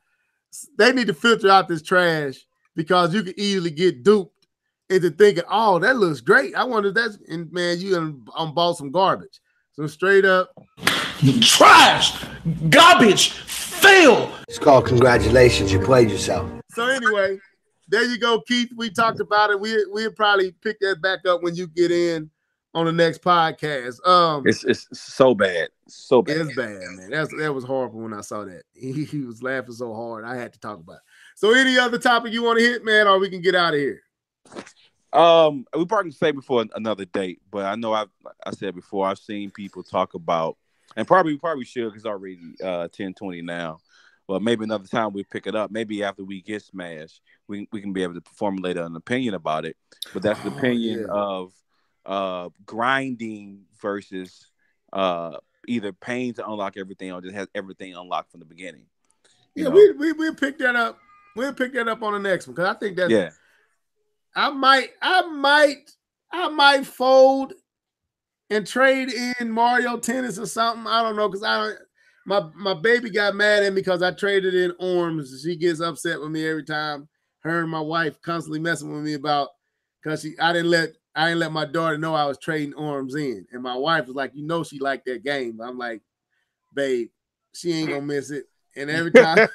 they need to filter out this trash, because you can easily get duped into thinking, oh, that looks great. I wonder if that's, and man, you gonna bought some garbage. So straight up trash, garbage, fail. It's called congratulations. You played yourself. So anyway, there you go, Keith. We talked about it. We'll probably pick that back up when you get in on the next podcast. It's so bad. So bad. It's bad, man. That was horrible when I saw that. He was laughing so hard. I had to talk about it. So any other topic you want to hit, man, or we can get out of here? We probably can say before another date, but I know I said before, I've seen people talk about, and probably should, because it's already 10:20 now. But maybe another time we pick it up. Maybe after we get smashed, we can be able to formulate an opinion about it. But that's the opinion of grinding versus either paying to unlock everything or just has everything unlocked from the beginning. We'll pick that up. We'll pick that up on the next one, because I think that's I might fold and trade in Mario Tennis or something. I don't know, because my baby got mad at me because I traded in Orms. She gets upset with me every time. Her and my wife constantly messing with me about, because I didn't let my daughter know I was trading Orms in. And my wife was like, she liked that game. I'm like, babe, she ain't gonna miss it. And every time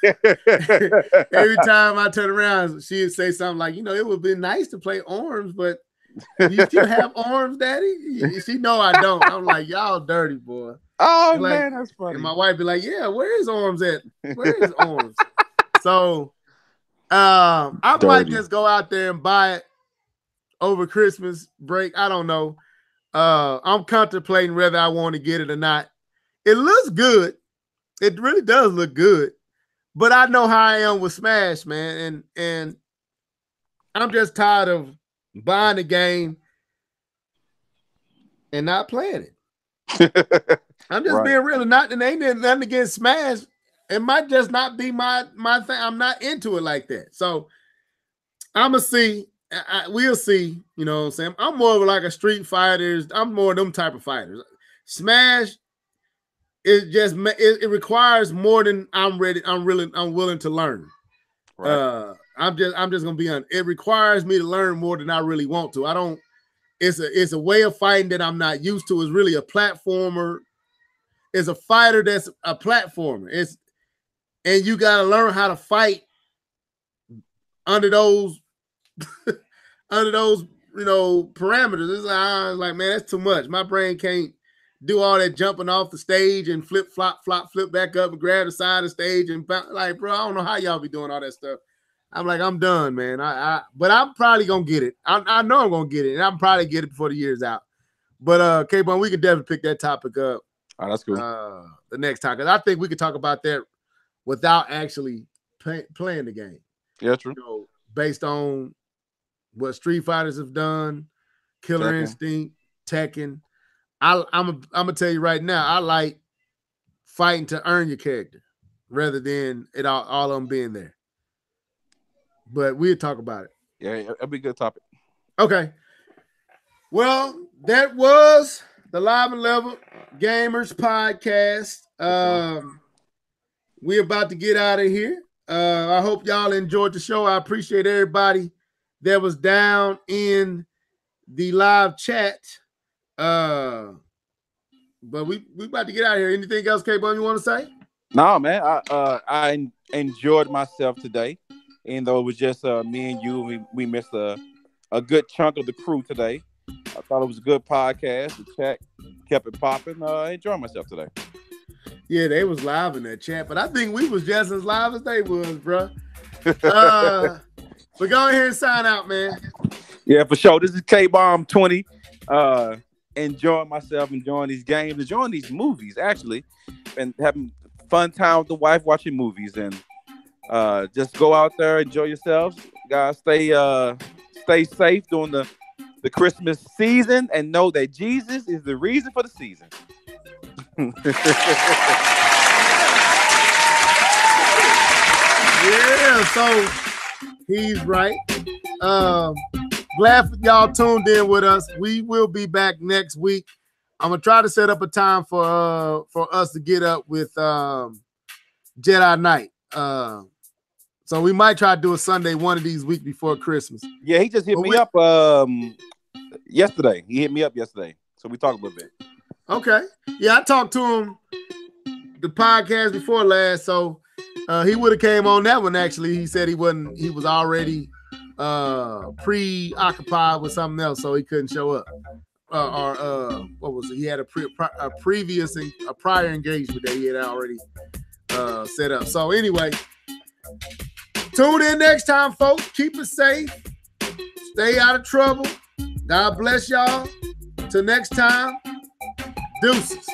I turn around, she'd say something like, it would be nice to play Orms, but you still have Orms, Daddy? She know I don't. I'm like, y'all dirty, boy. Oh, man, that's funny. And my wife be like, yeah, where is Orms at? Where is Orms? So I might just go out there and buy it over Christmas break. I don't know. I'm contemplating whether I want to get it or not. It looks good. It really does look good. But I know how I am with Smash, man. And I'm just tired of buying the game and not playing it. I'm just being real. And ain't nothing against Smash. It might just not be my thing. I'm not into it like that. So I'm going to see. We'll see. You know what I'm saying? I'm more of like a Street Fighters. I'm more of them type of fighters. Smash, it requires more than I'm willing to learn. Right. I'm just gonna be honest. It requires me to learn more than I really want to. It's a way of fighting that I'm not used to. It's really a platformer. It's a fighter that's a platformer. And you gotta learn how to fight under those parameters. It's like, man, that's too much. My brain can't do all that jumping off the stage and flip back up and grab the side of the stage and like, bro, I don't know how y'all be doing all that stuff. I'm like, I'm done, man. But I'm probably gonna get it. I know I'm gonna get it, and I'm probably get it before the year's out. But K-Bone, we can definitely pick that topic up. Oh, that's cool. The next time, because I think we could talk about that without actually playing the game. Yeah, true. Based on what Street Fighters have done, Killer Instinct, Tekken. I'm gonna tell you right now, I like fighting to earn your character rather than it all of them being there. But we'll talk about it. Yeah, it'll be a good topic. Okay. Well, that was the Live and Level Gamers podcast. We're about to get out of here. I hope y'all enjoyed the show. I appreciate everybody that was down in the live chat. But we about to get out of here. Anything else, K-Bone, you want to say? No, man. I enjoyed myself today. And though it was just me and you, we missed a good chunk of the crew today. I thought it was a good podcast. The chat kept it popping. I enjoyed myself today. Yeah, they was live in that chat, but I think we was just as live as they was, bro. But go ahead and sign out, man. Yeah, for sure. This is K-Bomb 20. Enjoying myself, enjoying these games, enjoying these movies, actually, and having fun time with the wife watching movies. And just go out there, enjoy yourselves. Guys, stay safe during the Christmas season, and know that Jesus is the reason for the season. Yeah, so he's right. Glad y'all tuned in with us. We will be back next week. I'm gonna try to set up a time for us to get up with Jedi Knight. So we might try to do a Sunday one of these weeks before Christmas. Yeah, he just hit me up yesterday. He hit me up yesterday. So we talked a little bit. Okay. Yeah, I talked to him the podcast before last, so he would have came on that one. Actually, he said he was already preoccupied with something else, so he couldn't show up. What was it? He had a prior engagement that he had already set up. So anyway, tune in next time, folks. Keep it safe. Stay out of trouble. God bless y'all. Till next time. Deuces.